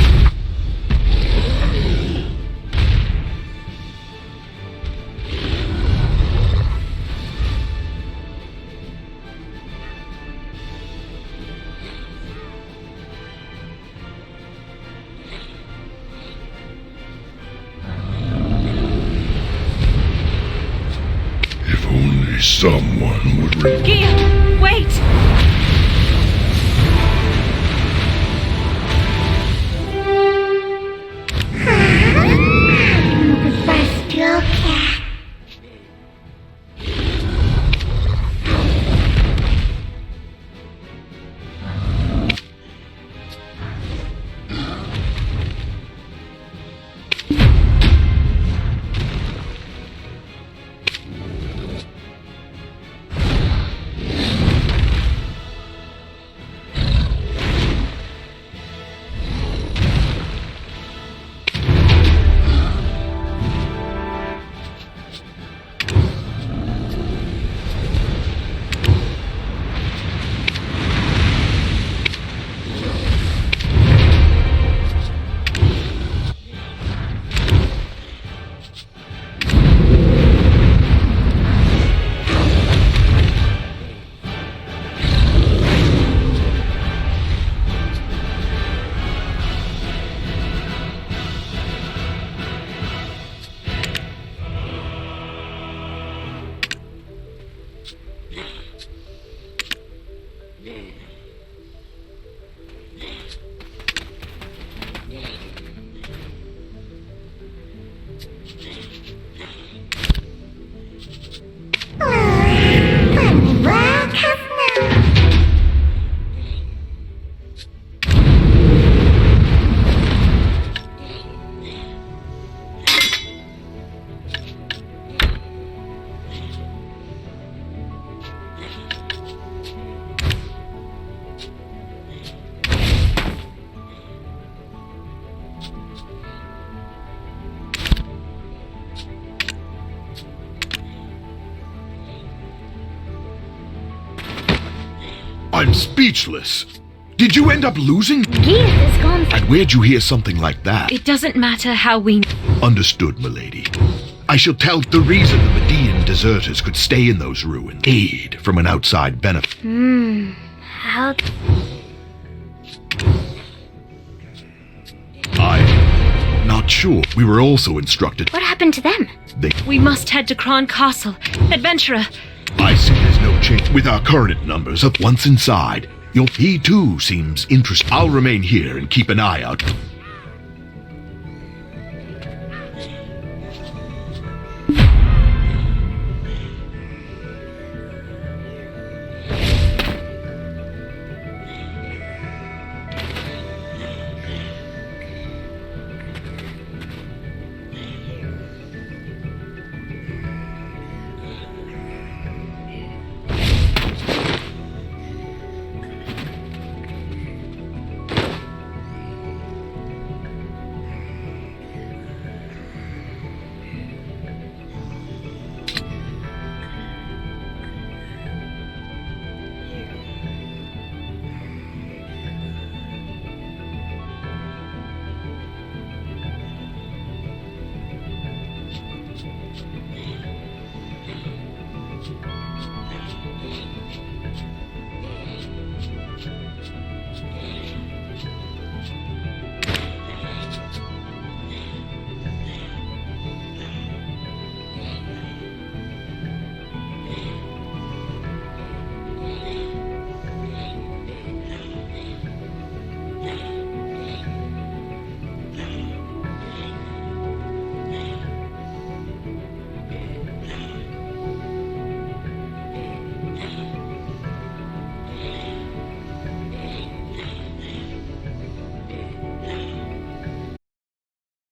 If only someone would Gia, wait! First look at... I'm speechless. Did you end up losing? Gieth is gone. And where'd you hear something like that? It doesn't matter how we... Understood, milady. I shall tell the reason the Median deserters could stay in those ruins. Aid from an outside benefit. How... I'm not sure. We were also instructed. What happened to them? We must head to Kron Castle. Adventurer! I see there's no change. With our current numbers, once inside, he too seems interested. I'll remain here and keep an eye out.